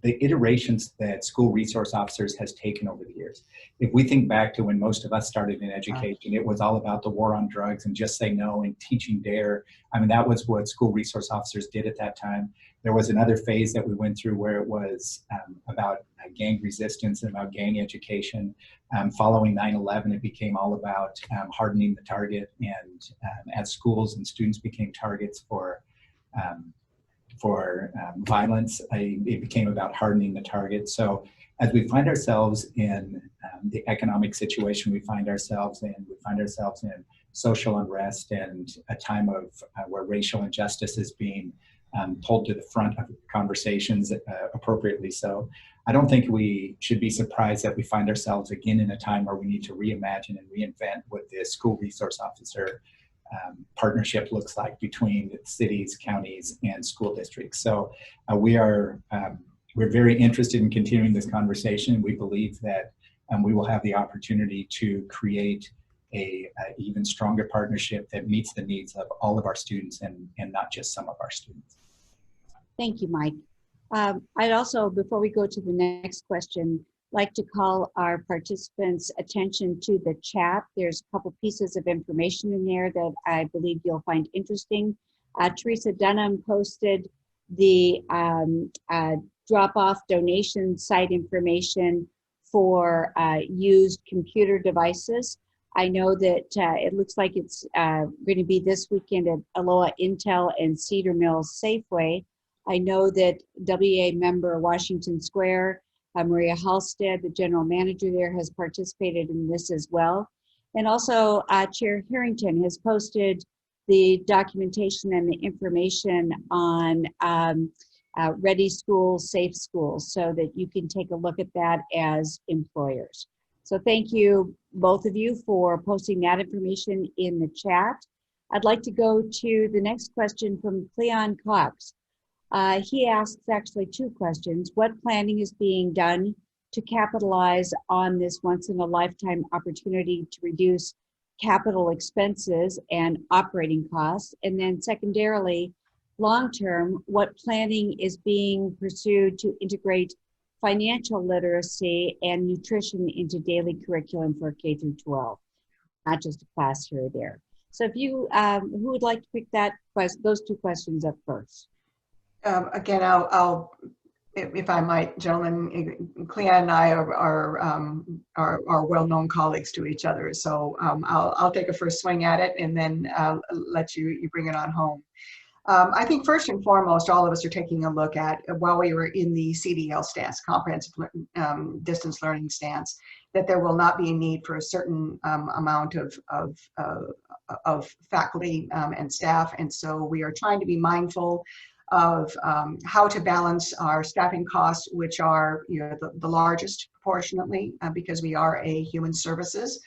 the iterations that school resource officers has taken over the years. If we think back to when most of us started in education, it was all about the war on drugs and just say no and teaching DARE. I mean, that was what school resource officers did at that time. There was another phase that we went through where it was about gang resistance and about gang education. Following 9/11, it became all about hardening the target, and as schools and students became targets for violence, it became about hardening the target. So as we find ourselves in the economic situation we find ourselves in social unrest and a time of where racial injustice is being pulled to the front of conversations, appropriately so. I don't think we should be surprised that we find ourselves again in a time where we need to reimagine and reinvent what the school resource officer partnership looks like between cities, counties, and school districts. So we're very interested in continuing this conversation. We believe that we will have the opportunity to create a even stronger partnership that meets the needs of all of our students and not just some of our students. Thank you, Mike. I'd also, before we go to the next question, like to call our participants' attention to the chat. There's a couple pieces of information in there that I believe you'll find interesting. Teresa Dunham posted the drop-off donation site information for used computer devices. I know that it looks like it's going to be this weekend at Aloha Intel and Cedar Mills Safeway. I know that WA member Washington Square, Maria Halstead, the general manager there, has participated in this as well. And also Chair Harrington has posted the documentation and the information on Ready Schools, Safe Schools, so that you can take a look at that as employers. So thank you, both of you, for posting that information in the chat. I'd like to go to the next question from Cleon Cox. He asks actually two questions. What planning is being done to capitalize on this once-in-a-lifetime opportunity to reduce capital expenses and operating costs? And then secondarily, long-term, what planning is being pursued to integrate financial literacy and nutrition into daily curriculum for K through 12, not just a class here or there. So if you, who would like to pick those two questions up first? Again, I'll, if I might, gentlemen, Clea and I are well-known colleagues to each other. So I'll take a first swing at it and then let you bring it on home. I think first and foremost, all of us are taking a look at, while we were in the CDL stance, comprehensive distance learning stance, that there will not be a need for a certain amount of faculty and staff. And so we are trying to be mindful of how to balance our staffing costs, which are the largest proportionately, because we are a human services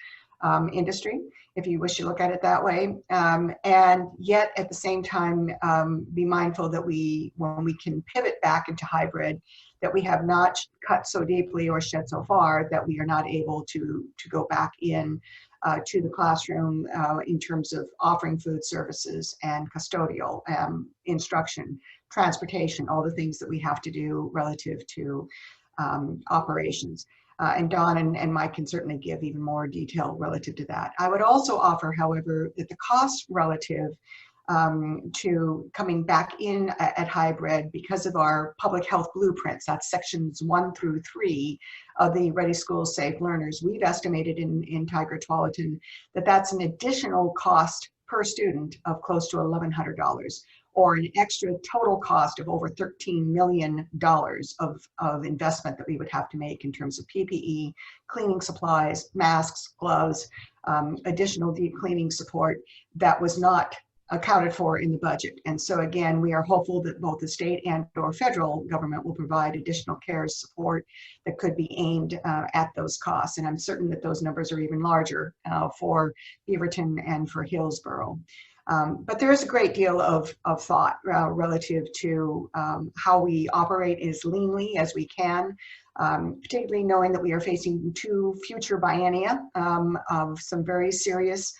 industry, if you wish to look at it that way, and yet at the same time be mindful that when we can pivot back into hybrid, that we have not cut so deeply or shed so far that we are not able to go back in to the classroom in terms of offering food services and custodial instruction transportation, all the things that we have to do relative to operations. And Don and Mike can certainly give even more detail relative to that. I would also offer, however, that the cost relative to coming back in at hybrid because of our public health blueprints, that's sections 1 through 3 of the Ready Schools Safe Learners, we've estimated in Tigard-Tualatin that that's an additional cost per student of close to $1,100, or an extra total cost of over $13 million of investment that we would have to make in terms of PPE, cleaning supplies, masks, gloves, additional deep cleaning support that was not accounted for in the budget. And so again, we are hopeful that both the state and or federal government will provide additional CARES support that could be aimed at those costs. And I'm certain that those numbers are even larger for Beaverton and for Hillsboro. But there is a great deal of thought relative to how we operate as leanly as we can, particularly knowing that we are facing 2 future biennia of some very serious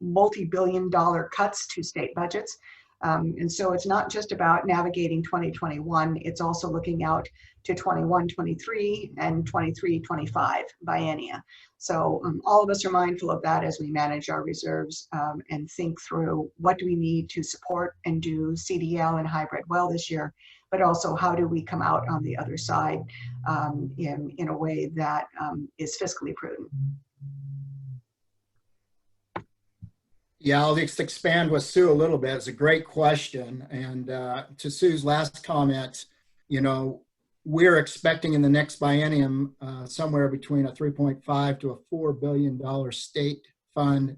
multi-billion-dollar cuts to state budgets. And so it's not just about navigating 2021, it's also looking out to 21, 23, and 23, 25 biennia. So all of us are mindful of that as we manage our reserves and think through what do we need to support and do CDL and hybrid well this year, but also how do we come out on the other side in a way that is fiscally prudent. Yeah, I'll just expand with Sue a little bit. It's a great question. And to Sue's last comment, we're expecting in the next biennium somewhere between a $3.5 to a $4 billion state fund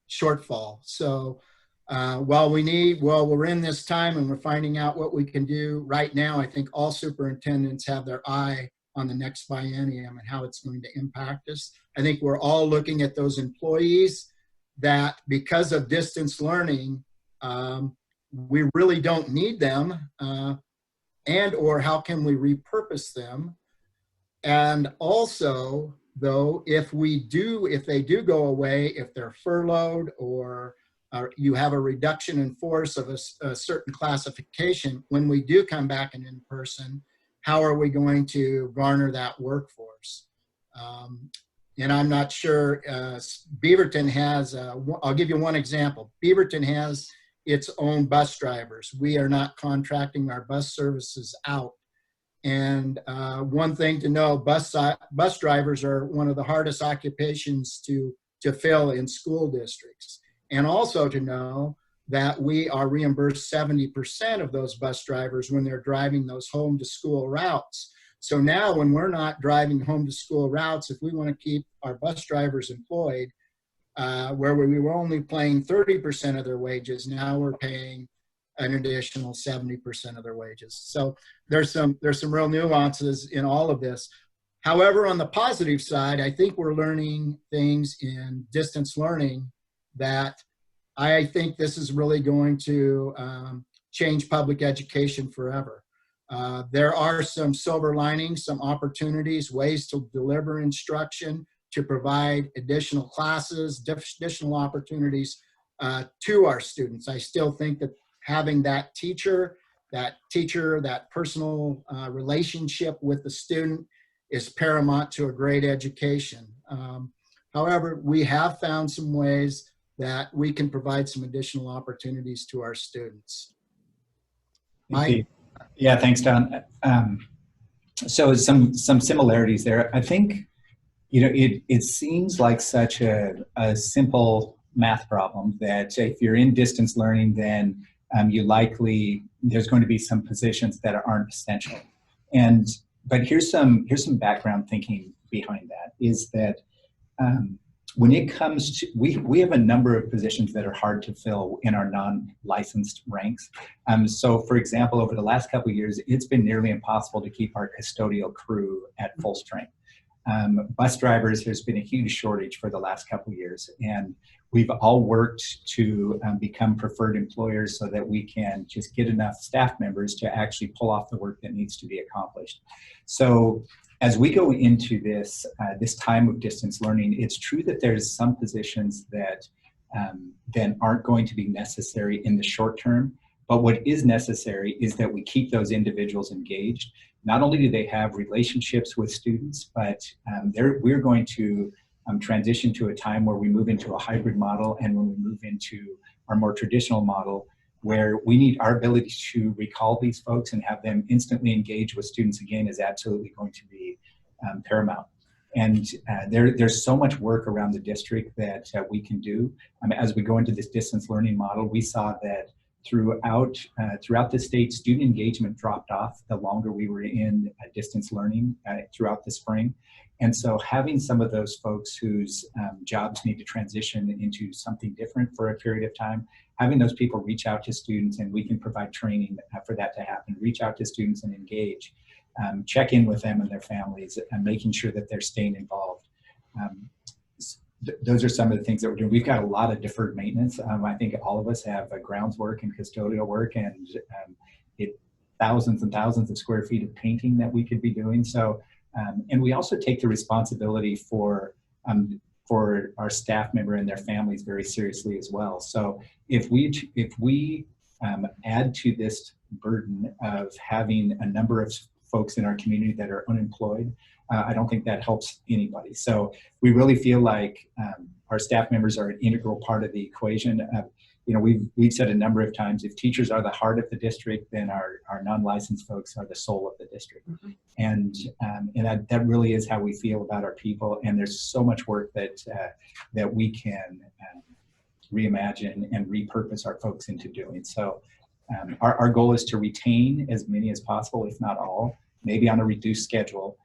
shortfall. So while we're in this time and we're finding out what we can do right now, I think all superintendents have their eye on the next biennium and how it's going to impact us. I think we're all looking at those employees that because of distance learning, we really don't need them, and or how can we repurpose them? And also, though, if they do go away, if they're furloughed or you have a reduction in force of a certain classification, when we do come back in person, how are we going to garner that workforce? And I'm not sure, Beaverton has, I'll give you one example. Beaverton has its own bus drivers. We are not contracting our bus services out. And one thing to know, bus drivers are one of the hardest occupations to fill in school districts. And also to know that we are reimbursed 70% of those bus drivers when they're driving those home to school routes. So now when we're not driving home to school routes, if we want to keep our bus drivers employed, where we were only paying 30% of their wages, now we're paying an additional 70% of their wages. So there's some real nuances in all of this. However, on the positive side, I think we're learning things in distance learning that I think this is really going to change public education forever. There are some silver linings, some opportunities, ways to deliver instruction, to provide additional classes, additional opportunities to our students. I still think that having that teacher, that personal relationship with the student is paramount to a great education. However, we have found some ways that we can provide some additional opportunities to our students. Mike? Yeah, thanks, Don. So some similarities there. I think, it seems like such a simple math problem that if you're in distance learning, then there's going to be some positions that aren't essential. But here's some background thinking behind that, is that when it comes to, we have a number of positions that are hard to fill in our non-licensed ranks. So for example, over the last couple of years, it's been nearly impossible to keep our custodial crew at full strength. Bus drivers, there's been a huge shortage for the last couple of years, and we've all worked to become preferred employers so that we can just get enough staff members to actually pull off the work that needs to be accomplished. So as we go into this time of distance learning, it's true that there's some positions that then aren't going to be necessary in the short term, But what is necessary is that we keep those individuals engaged. Not only do they have relationships with students, but we're going to transition to a time where we move into a hybrid model, and when we move into our more traditional model, where we need our ability to recall these folks and have them instantly engage with students again is absolutely going to be paramount. And there's so much work around the district that we can do. As we go into this distance learning model, we saw that throughout the state, student engagement dropped off the longer we were in distance learning throughout the spring. And so having some of those folks whose jobs need to transition into something different for a period of time, having those people reach out to students, and we can provide training for that to happen, reach out to students and engage, check in with them and their families, and making sure that they're staying involved. Those are some of the things that we're doing. We've got a lot of deferred maintenance. I think all of us have grounds work and custodial work, and thousands and thousands of square feet of painting that we could be doing. So, and we also take the responsibility for our staff member and their families very seriously as well. So if we add to this burden of having a number of folks in our community that are unemployed, I don't think that helps anybody. So we really feel like our staff members are an integral part of the equation. We've said a number of times, if teachers are the heart of the district, then our non-licensed folks are the soul of the district. Mm-hmm. And that really is how we feel about our people. And there's so much work that we can reimagine and repurpose our folks into doing. So our goal is to retain as many as possible, if not all, maybe on a reduced schedule,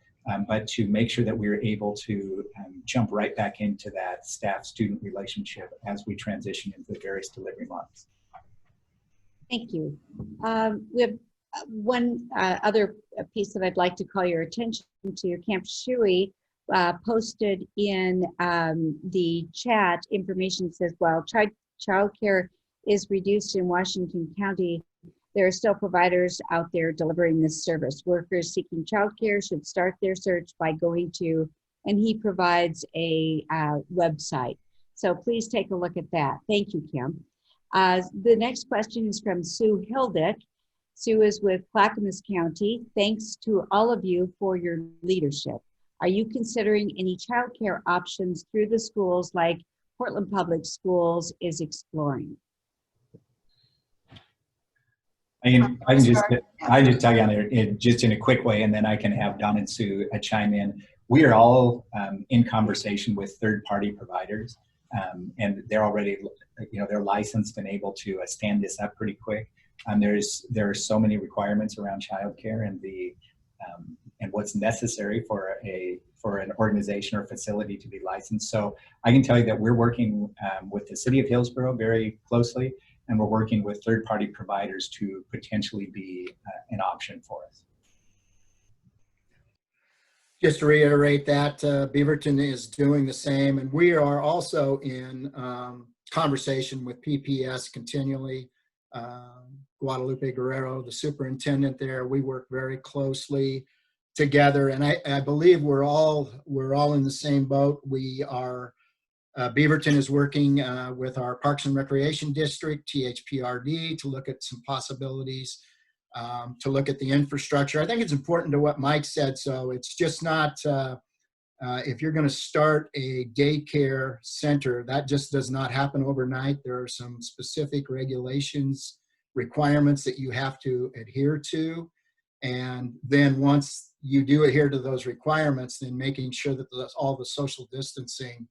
but to make sure that we're able to jump right back into that staff-student relationship as we transition into the various delivery models. Thank you. We have one other piece that I'd like to call your attention to. Camp Shui posted in the chat information says, while child care is reduced in Washington County, there are still providers out there delivering this service. Workers seeking childcare should start their search by going to, and he provides a website. So please take a look at that. Thank you, Kim. The next question is from Sue Hildick. Sue is with Clackamas County. Thanks to all of you for your leadership. Are you considering any childcare options through the schools like Portland Public Schools is exploring? I can just tell you on it just in a quick way, and then I can have Don and Sue chime in. We are all in conversation with third-party providers, and they're already, they're licensed and able to stand this up pretty quick. There are so many requirements around childcare and what's necessary for an organization or facility to be licensed. So I can tell you that we're working with the City of Hillsboro very closely, and we're working with third-party providers to potentially be an option for us. Just to reiterate that, Beaverton is doing the same, and we are also in conversation with PPS continually. Guadalupe Guerrero, the superintendent there, we work very closely together, and I believe we're all in the same boat. We are. Beaverton is working with our Parks and Recreation District, THPRD, to look at some possibilities, to look at the infrastructure. I think it's important to what Mike said, so it's just not, if you're going to start a daycare center, that just does not happen overnight. There are some specific regulations, requirements that you have to adhere to, and then once you do adhere to those requirements, then making sure that all the social distancing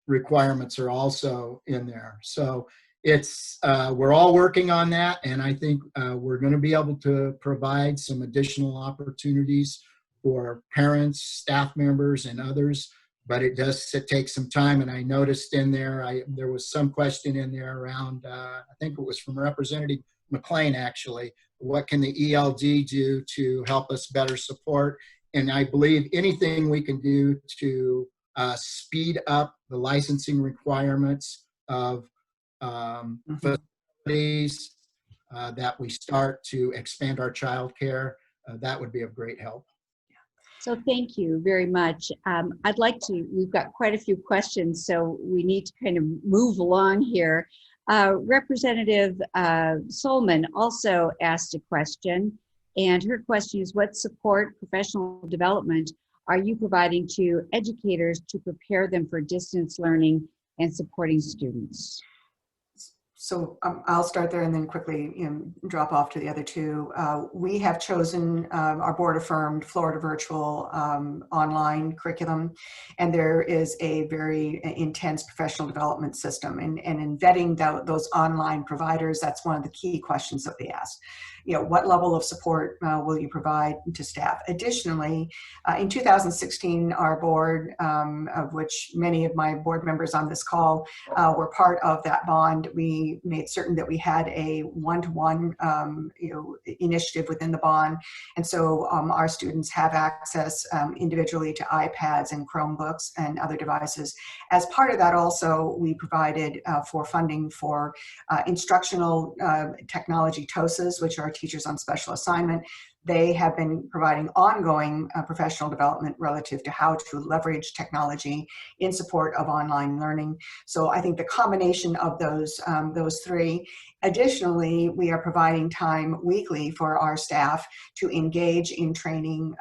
requirements are also in there. So it's we're all working on that, and I think we're going to be able to provide some additional opportunities for parents, staff members, and others, but it does take some time. And I noticed in there, there was some question in there around, I think it was from Representative McLean actually, what can the ELD do to help us better support? And I believe anything we can do to speed up the licensing requirements of facilities, that we start to expand our child care, that would be of great help. So thank you very much. We've got quite a few questions, so we need to kind of move along here. Representative Solman also asked a question, and her question is, what support, professional development are you providing to educators to prepare them for distance learning and supporting students? So I'll start there and then quickly drop off to the other two. We have chosen, our board affirmed Florida virtual online curriculum, and there is a very intense professional development system. And in vetting those online providers, that's one of the key questions that we ask. You know, what level of support will you provide to staff? Additionally, in 2016, our board, of which many of my board members on this call were part of that bond, we made certain that we had a one-to-one initiative within the bond. And so our students have access individually to iPads and Chromebooks and other devices. As part of that also, we provided for funding for instructional technology TOSAs, which are teachers on special assignment. They have been providing ongoing professional development relative to how to leverage technology in support of online learning. So I think the combination of those three. Additionally, we are providing time weekly for our staff to engage in training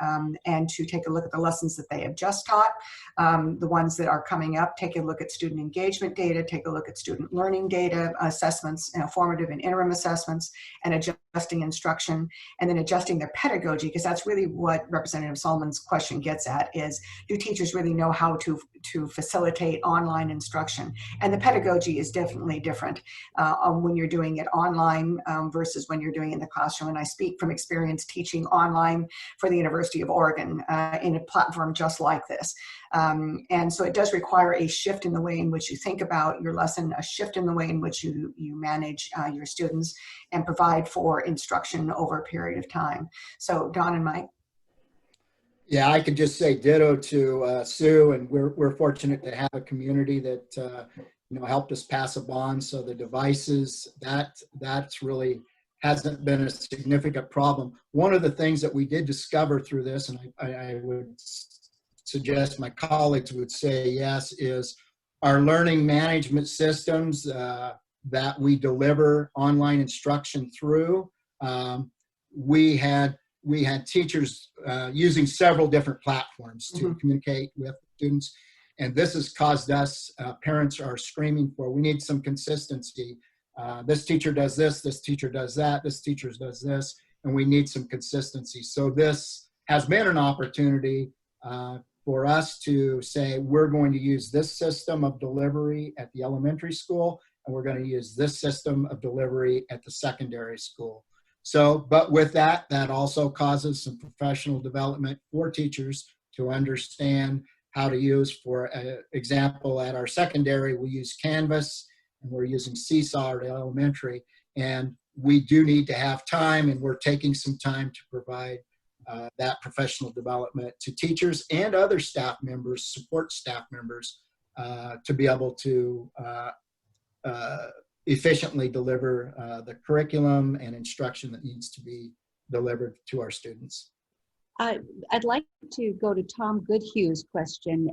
and to take a look at the lessons that they have just taught, the ones that are coming up, take a look at student engagement data, take a look at student learning data, assessments, formative and interim assessments, and adjusting instruction, and then adjusting their pedagogy, because that's really what Representative Solman's question gets at, is do teachers really know how to facilitate online instruction? And the pedagogy is definitely different when you're doing it online versus when you're doing it in the classroom. And I speak from experience teaching online for the University of Oregon in a platform just like this. And so it does require a shift in the way in which you think about your lesson, a shift in the way in which you manage your students and provide for instruction over a period of time. So Don and Mike. Yeah, I could just say ditto to Sue, and we're fortunate to have a community that helped us pass a bond. So the devices, that's really hasn't been a significant problem. One of the things that we did discover through this, and I would suggest my colleagues would say yes, is our learning management systems that we deliver online instruction through. We had teachers using several different platforms to communicate with students. And this has caused us, parents are screaming for, we need some consistency. This teacher does this teacher does that, this teacher does this, and we need some consistency. So this has been an opportunity for us to say, we're going to use this system of delivery at the elementary school, and we're going to use this system of delivery at the secondary school. So, but with that also causes some professional development for teachers to understand how to use. For example, at our secondary, we use Canvas, and we're using Seesaw at elementary. And we do need to have time, and we're taking some time to provide that professional development to teachers and other staff members, support staff members, to be able to efficiently deliver the curriculum and instruction that needs to be delivered to our students. I'd like to go to Tom Goodhue's question.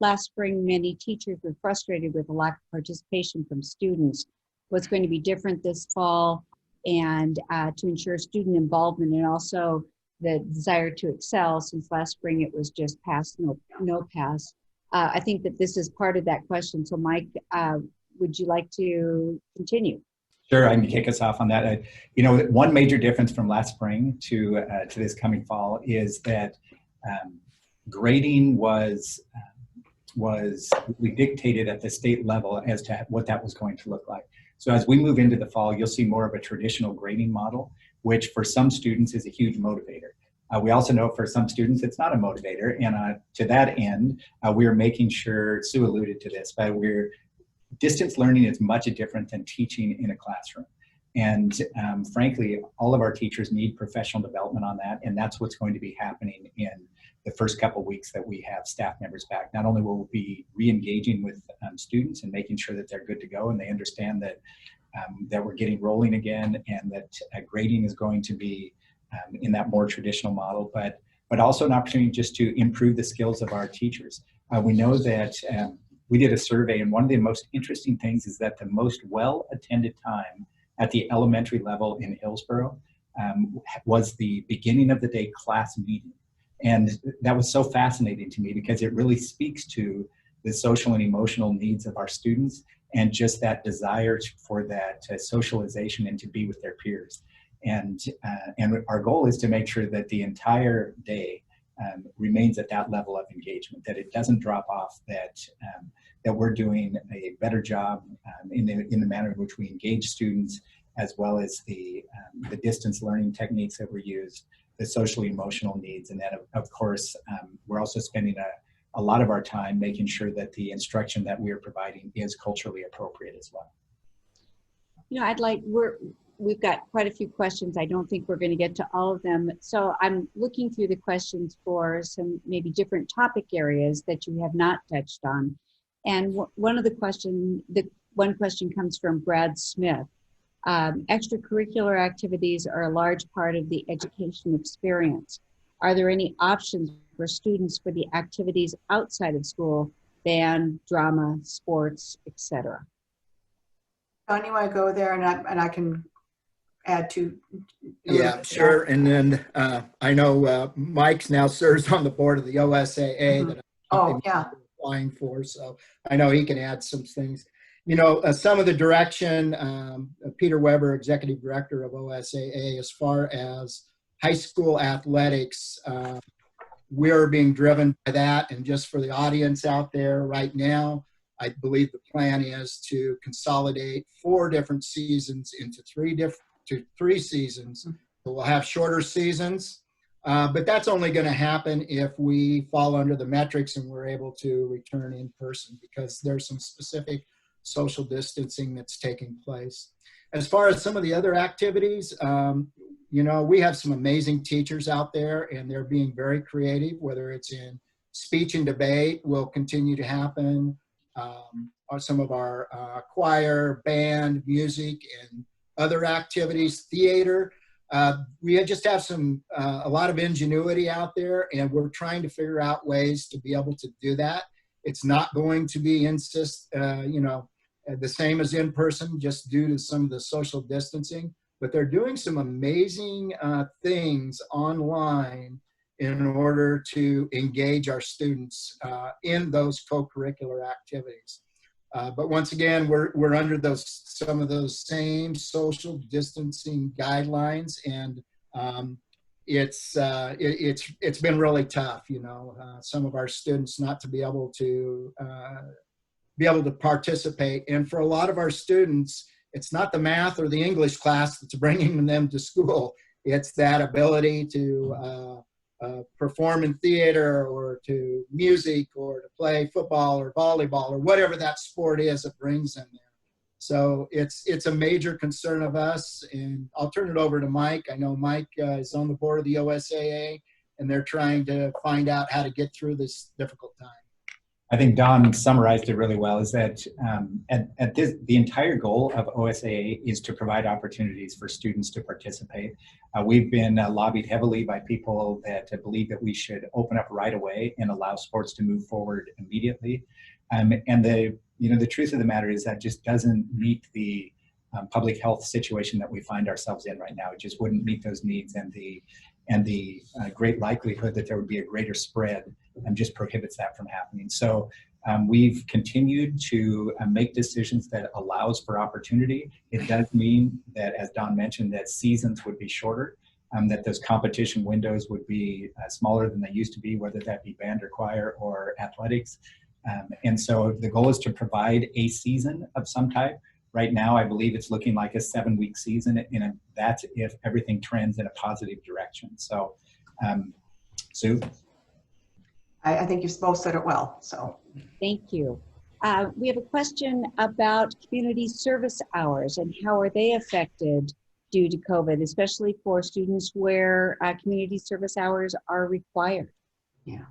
Last spring, many teachers were frustrated with the lack of participation from students. What's going to be different this fall, and to ensure student involvement, and also the desire to excel, since last spring it was just pass, no pass. I think that this is part of that question. So Mike, would you like to continue? Sure, I can kick us off on that. One major difference from last spring to this coming fall is that grading was dictated at the state level as to what that was going to look like. So as we move into the fall, you'll see more of a traditional grading model, which for some students is a huge motivator. We also know for some students it's not a motivator, and to that end, we're making sure, Sue alluded to this, but distance learning is much different than teaching in a classroom. And frankly, all of our teachers need professional development on that, and that's what's going to be happening in the first couple of weeks that we have staff members back. Not only will we be re-engaging with students and making sure that they're good to go and they understand that that we're getting rolling again, and that grading is going to be in that more traditional model, but also an opportunity just to improve the skills of our teachers. We know that we did a survey, and one of the most interesting things is that the most well-attended time at the elementary level in Hillsboro was the beginning of the day class meeting. And that was so fascinating to me because it really speaks to the social and emotional needs of our students and just that desire for that socialization and to be with their peers. And our goal is to make sure that the entire day remains at that level of engagement, that it doesn't drop off, that we're doing a better job in the manner in which we engage students, as well as the distance learning techniques that were used, the social emotional needs, and then of course we're also spending a lot of our time making sure that the instruction that we are providing is culturally appropriate as well. You know, we've got quite a few questions. I don't think we're going to get to all of them. So I'm looking through the questions for some maybe different topic areas that you have not touched on. And one question comes from Brad Smith. Extracurricular activities are a large part of the education experience. Are there any options for students for the activities outside of school, band, drama, sports, etc.? Don, you want to go there, and I can add to. Yeah, sure. And then I know Mike's now serves on the board of the OSAA that I'm applying for, so I know he can add some things. You know, some of the direction, Peter Weber, Executive Director of OSAA, as far as high school athletics, we're being driven by that. And just for the audience out there right now, I believe the plan is to consolidate 4 different seasons into 3 seasons. So we'll have shorter seasons, but that's only going to happen if we fall under the metrics and we're able to return in person, because there's some specific social distancing that's taking place. As far as some of the other activities, you know, we have some amazing teachers out there and they're being very creative, whether it's in speech and debate will continue to happen, or some of our choir, band, music, and other activities, theater. We just have a lot of ingenuity out there, and we're trying to figure out ways to be able to do that. It's not going to be you know, the same as in person, just due to some of the social distancing, but they're doing some amazing things online in order to engage our students in those co-curricular activities. But once again, we're under some of those same social distancing guidelines, and it's been really tough. You know, some of our students not to be able to participate, and for a lot of our students, it's not the math or the English class that's bringing them to school. It's that ability to perform in theater or to music or to play football or volleyball or whatever that sport is that brings them there. So it's a major concern of us, and I'll turn it over to Mike. I know Mike is on the board of the OSAA, and they're trying to find out how to get through this difficult time. I think Don summarized it really well, is that the entire goal of OSAA is to provide opportunities for students to participate. We've been lobbied heavily by people that believe that we should open up right away and allow sports to move forward immediately. And the truth of the matter is that just doesn't meet the public health situation that we find ourselves in right now. It just wouldn't meet those needs, and the great likelihood that there would be a greater spread just prohibits that from happening. So we've continued to make decisions that allows for opportunity. It does mean that, as Don mentioned, that seasons would be shorter, that those competition windows would be smaller than they used to be, whether that be band or choir or athletics. And so the goal is to provide a season of some type. Right now, I believe it's looking like a 7-week season, and that's if everything trends in a positive direction. So, Sue? I think you've both said it well, so. Thank you. We have a question about community service hours and how are they affected due to COVID, especially for students where community service hours are required. Yeah.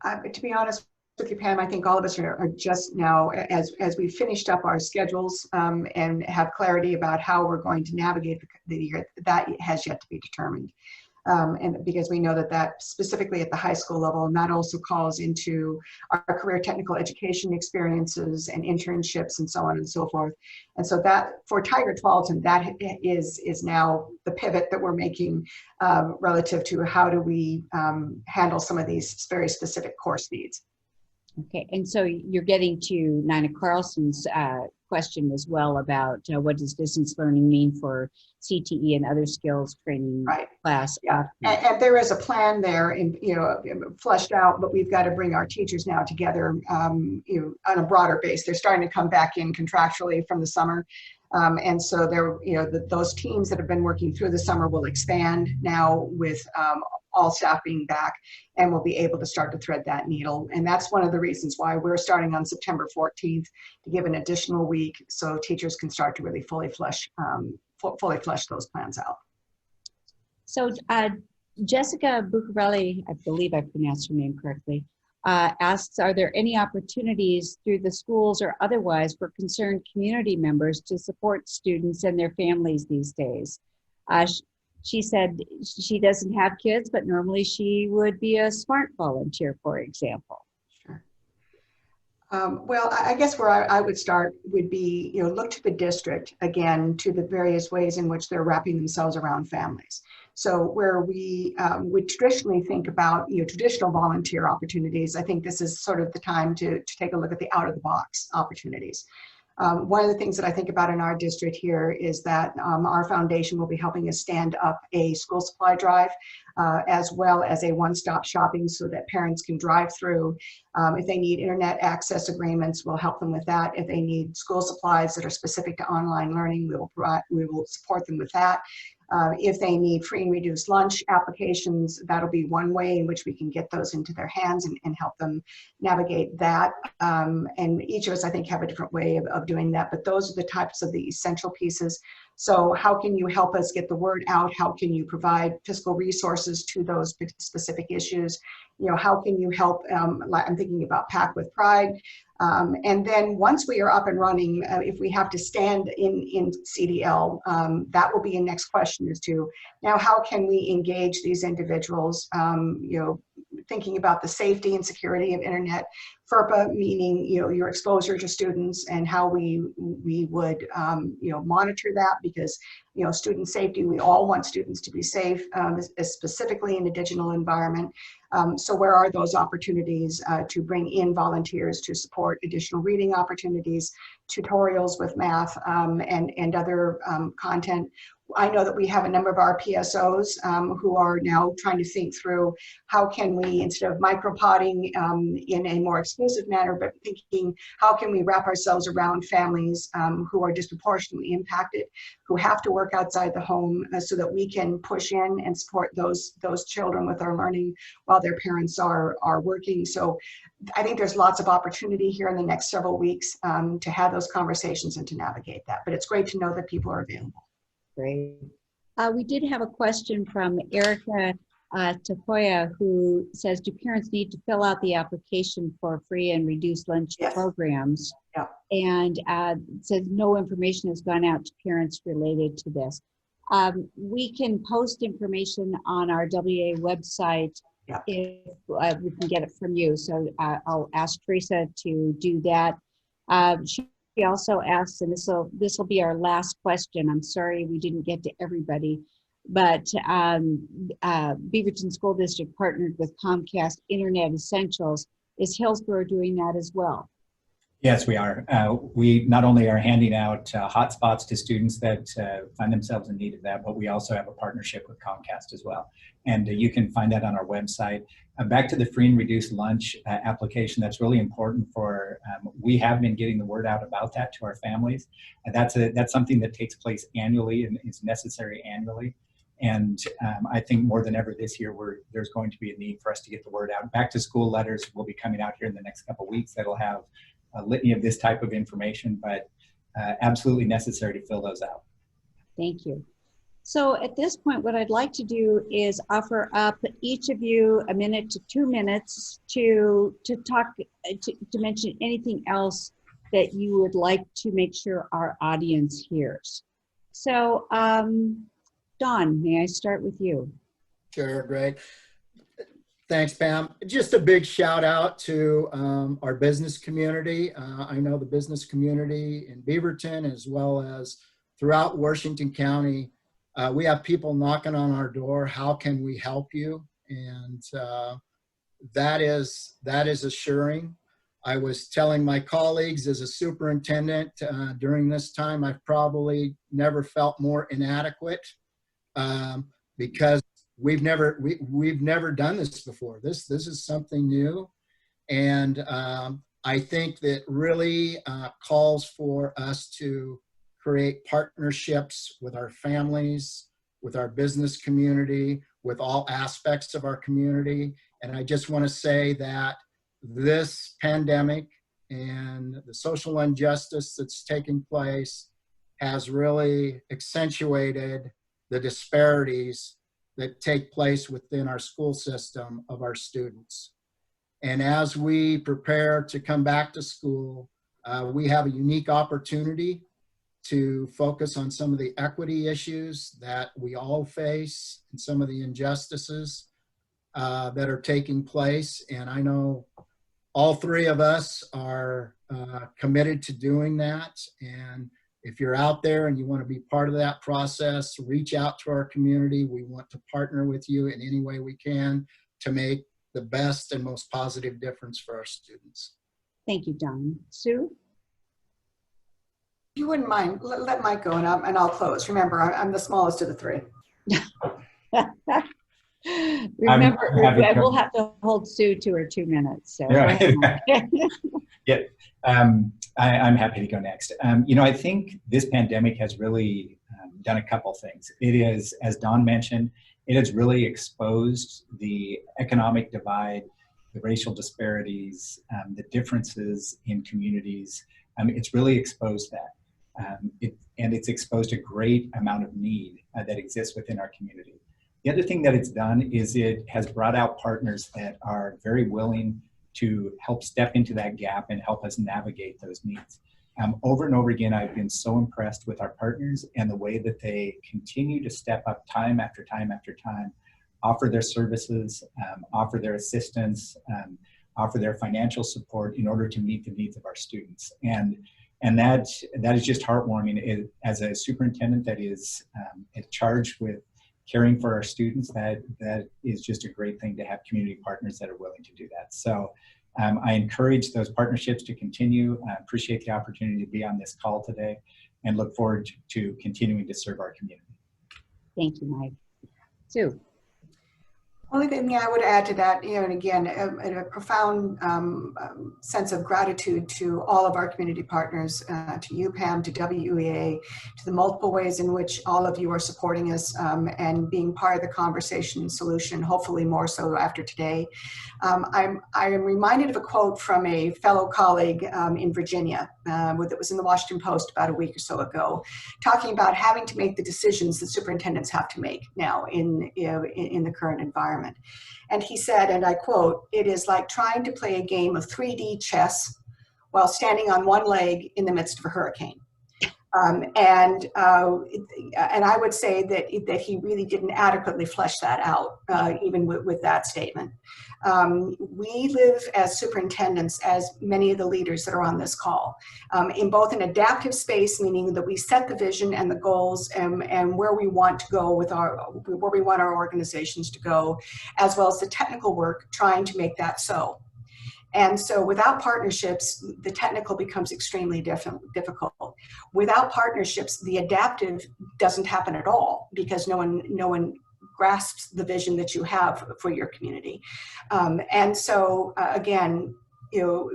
To be honest with you, Pam, I think all of us are just now, as we finished up our schedules and have clarity about how we're going to navigate the year, that has yet to be determined. And because we know that specifically at the high school level, and that also calls into our career technical education experiences and internships and so on and so forth. And so that for Tigard-Tualatin, that is now the pivot that we're making relative to how do we handle some of these very specific course needs. Okay, and so you're getting to Nina Carlson's question as well about what does distance learning mean for CTE and other skills training class. Yeah, and there is a plan there, and fleshed out, but we've got to bring our teachers now together, on a broader base. They're starting to come back in contractually from the summer. And so those teams that have been working through the summer will expand now with all staff being back, and we'll be able to start to thread that needle. And that's one of the reasons why we're starting on September 14th to give an additional week so teachers can start to really fully flesh those plans out. So Jessica Bucarelli, I believe I pronounced her name correctly, asks, are there any opportunities through the schools or otherwise for concerned community members to support students and their families these days? She said she doesn't have kids, but normally she would be a SMART volunteer, for example. Sure. Well, I guess where I would start would be, look to the district again, to the various ways in which they're wrapping themselves around families. So where we would traditionally think about, traditional volunteer opportunities, I think this is sort of the time to take a look at the out of the box opportunities. One of the things that I think about in our district here is that our foundation will be helping us stand up a school supply drive, as well as a one-stop shopping so that parents can drive through. If they need internet access agreements, we'll help them with that. If they need school supplies that are specific to online learning, we will support them with that. If they need free and reduced lunch applications, that'll be one way in which we can get those into their hands and help them navigate that. And each of us, I think, have a different way of doing that, but those are the types of the essential pieces. So how can you help us get the word out? How can you provide fiscal resources to those specific issues? How can you help? I'm thinking about Pack with Pride. And then once we are up and running, if we have to stand in CDL, that will be a next question as to now how can we engage these individuals, thinking about the safety and security of internet, FERPA, meaning your exposure to students and how we would monitor that, because student safety, we all want students to be safe, specifically in a digital environment. So where are those opportunities to bring in volunteers to support additional reading opportunities, tutorials with math, and other content? I know that we have a number of our PSOs who are now trying to think through how can we, instead of micropotting in a more exclusive manner, but thinking how can we wrap ourselves around families who are disproportionately impacted, who have to work outside the home, so that we can push in and support those children with their learning while their parents are working. So I think there's lots of opportunity here in the next several weeks to have those conversations and to navigate that. But it's great to know that people are available. Great. We did have a question from Erica Tafoya, who says, do parents need to fill out the application for free and reduced lunch programs? Yeah. And says no information has gone out to parents related to this. We can post information on our WA website if we can get it from you. So I'll ask Teresa to do that. She also asks, and this will be our last question. I'm sorry we didn't get to everybody, but Beaverton School District partnered with Comcast Internet Essentials. Is Hillsboro doing that as well? Yes, we are. We not only are handing out hotspots to students that find themselves in need of that, but we also have a partnership with Comcast as well. And you can find that on our website. Back to the free and reduced lunch application, that's really important for, we have been getting the word out about that to our families. And that's something that takes place annually and is necessary annually. And I think more than ever this year, there's going to be a need for us to get the word out. Back to school letters will be coming out here in the next couple of weeks that'll have a litany of this type of information, but absolutely necessary to fill those out. Thank you. So at this point, what I'd like to do is offer up each of you a minute to 2 minutes to talk, to mention anything else that you would like to make sure our audience hears. So Dawn, may I start with you? Sure, great. Thanks, Pam. Just a big shout out to our business community. I know the business community in Beaverton, as well as throughout Washington County. We have people knocking on our door. How can we help you? And that is assuring. I was telling my colleagues as a superintendent during this time, I've probably never felt more inadequate because we've never done this before. This is something new, and I think that really calls for us to create partnerships with our families, with our business community, with all aspects of our community. And I just want to say that this pandemic and the social injustice that's taking place has really accentuated the disparities that take place within our school system of our students. And as we prepare to come back to school, we have a unique opportunity to focus on some of the equity issues that we all face and some of the injustices that are taking place. And I know all three of us are committed to doing that. And if you're out there and you want to be part of that process, reach out to our community. We want to partner with you in any way we can to make the best and most positive difference for our students. Thank you, Don. Sue? If you wouldn't mind, let Mike go and I'll close. Remember, I'm the smallest of the three. Remember, happy we'll have to hold Sue to her 2 minutes. So Yeah. Yeah, I'm happy to go next. You know, I think this pandemic has really done a couple things. It is, as Don mentioned, it has really exposed the economic divide, the racial disparities, the differences in communities. It's really exposed that. And it's exposed a great amount of need that exists within our community. The other thing that it's done is it has brought out partners that are very willing to help step into that gap and help us navigate those needs. Over and over again, I've been so impressed with our partners and the way that they continue to step up time after time after time, offer their services, offer their assistance, offer their financial support in order to meet the needs of our students. And that is just heartwarming. As a superintendent that is charged with caring for our students, that is just a great thing to have community partners that are willing to do that. So I encourage those partnerships to continue. I appreciate the opportunity to be on this call today and look forward to continuing to serve our community. Thank you, Mike. Sue? Only thing I would add to that, you know, and again, a profound sense of gratitude to all of our community partners, to you, Pam, to WEA, to the multiple ways in which all of you are supporting us and being part of the conversation and solution, hopefully more so after today. I am reminded of a quote from a fellow colleague in Virginia that was in the Washington Post about a week or so ago, talking about having to make the decisions that superintendents have to make now in the current environment. And he said, and I quote, "It is like trying to play a game of 3D chess while standing on one leg in the midst of a hurricane." And I would say that he really didn't adequately flesh that out, even with that statement. We live as superintendents, as many of the leaders that are on this call, in both an adaptive space, meaning that we set the vision and the goals and where we want to go where we want our organizations to go, as well as the technical work trying to make that so. And so without partnerships, the technical becomes extremely difficult. Without partnerships, the adaptive doesn't happen at all because no one grasps the vision that you have for your community. And so again, you know,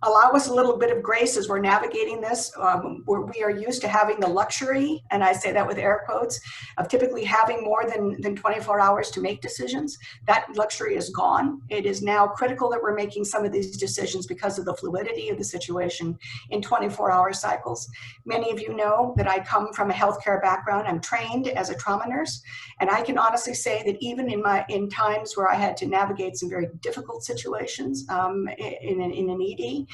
allow us a little bit of grace as we're navigating this. We are used to having the luxury, and I say that with air quotes, of typically having more than 24 hours to make decisions. That luxury is gone. It is now critical that we're making some of these decisions because of the fluidity of the situation in 24-hour cycles. Many of you know that I come from a healthcare background. I'm trained as a trauma nurse, and I can honestly say that even in times where I had to navigate some very difficult situations in an ED,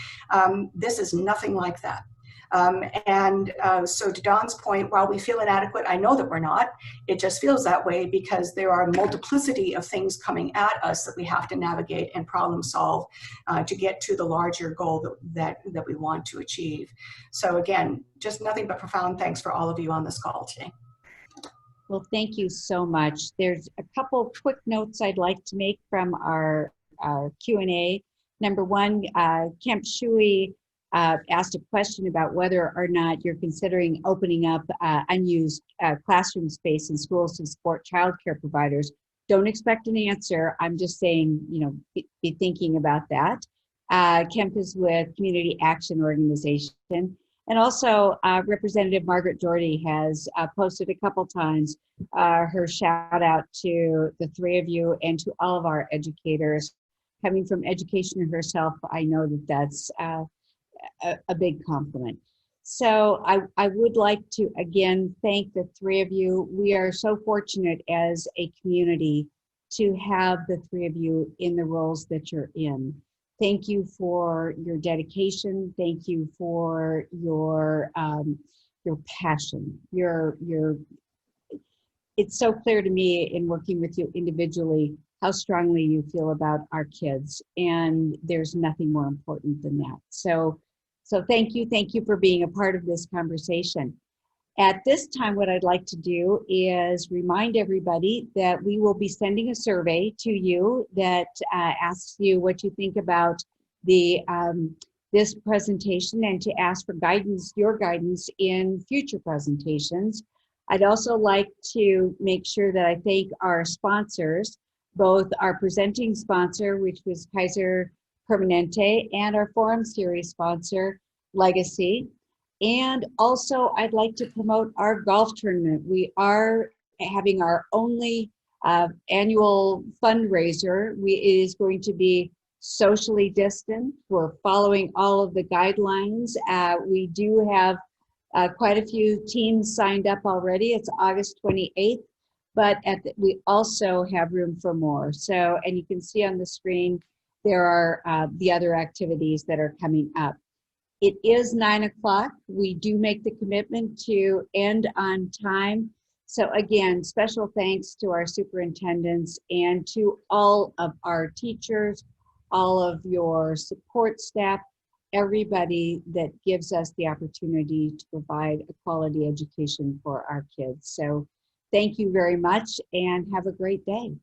this is nothing like that. So to Don's point, while we feel inadequate, I know that we're not. It just feels that way because there are a multiplicity of things coming at us that we have to navigate and problem solve to get to the larger goal that we want to achieve. So again, just nothing but profound thanks for all of you on this call today. Well, thank you so much. There's a couple quick notes I'd like to make from our Q&A. Number one, Kemp Shui asked a question about whether or not you're considering opening up unused classroom space in schools to support childcare providers. Don't expect an answer. I'm just saying, be thinking about that. Kemp is with Community Action Organization. And also, Representative Margaret Doherty has posted a couple times her shout out to the three of you and to all of our educators. Coming from education herself, I know that that's a big compliment. So I would like to again thank the three of you. We are so fortunate as a community to have the three of you in the roles that you're in. Thank you for your dedication. Thank you for your passion. It's so clear to me in working with you individually how strongly you feel about our kids, and there's nothing more important than that. So thank you for being a part of this conversation. At this time, what I'd like to do is remind everybody that we will be sending a survey to you that asks you what you think about this presentation and to ask for guidance, your guidance in future presentations. I'd also like to make sure that I thank our sponsors, both our presenting sponsor, which was Kaiser Permanente, and our Forum Series sponsor, Legacy. And also, I'd like to promote our golf tournament. We are having our only annual fundraiser. It is going to be socially distant. We're following all of the guidelines. We do have quite a few teams signed up already. It's August 28th, but we also have room for more. So, and you can see on the screen, there are the other activities that are coming up. It is 9 o'clock. We do make the commitment to end on time. So again, special thanks to our superintendents and to all of our teachers, all of your support staff, everybody that gives us the opportunity to provide a quality education for our kids. So thank you very much and have a great day.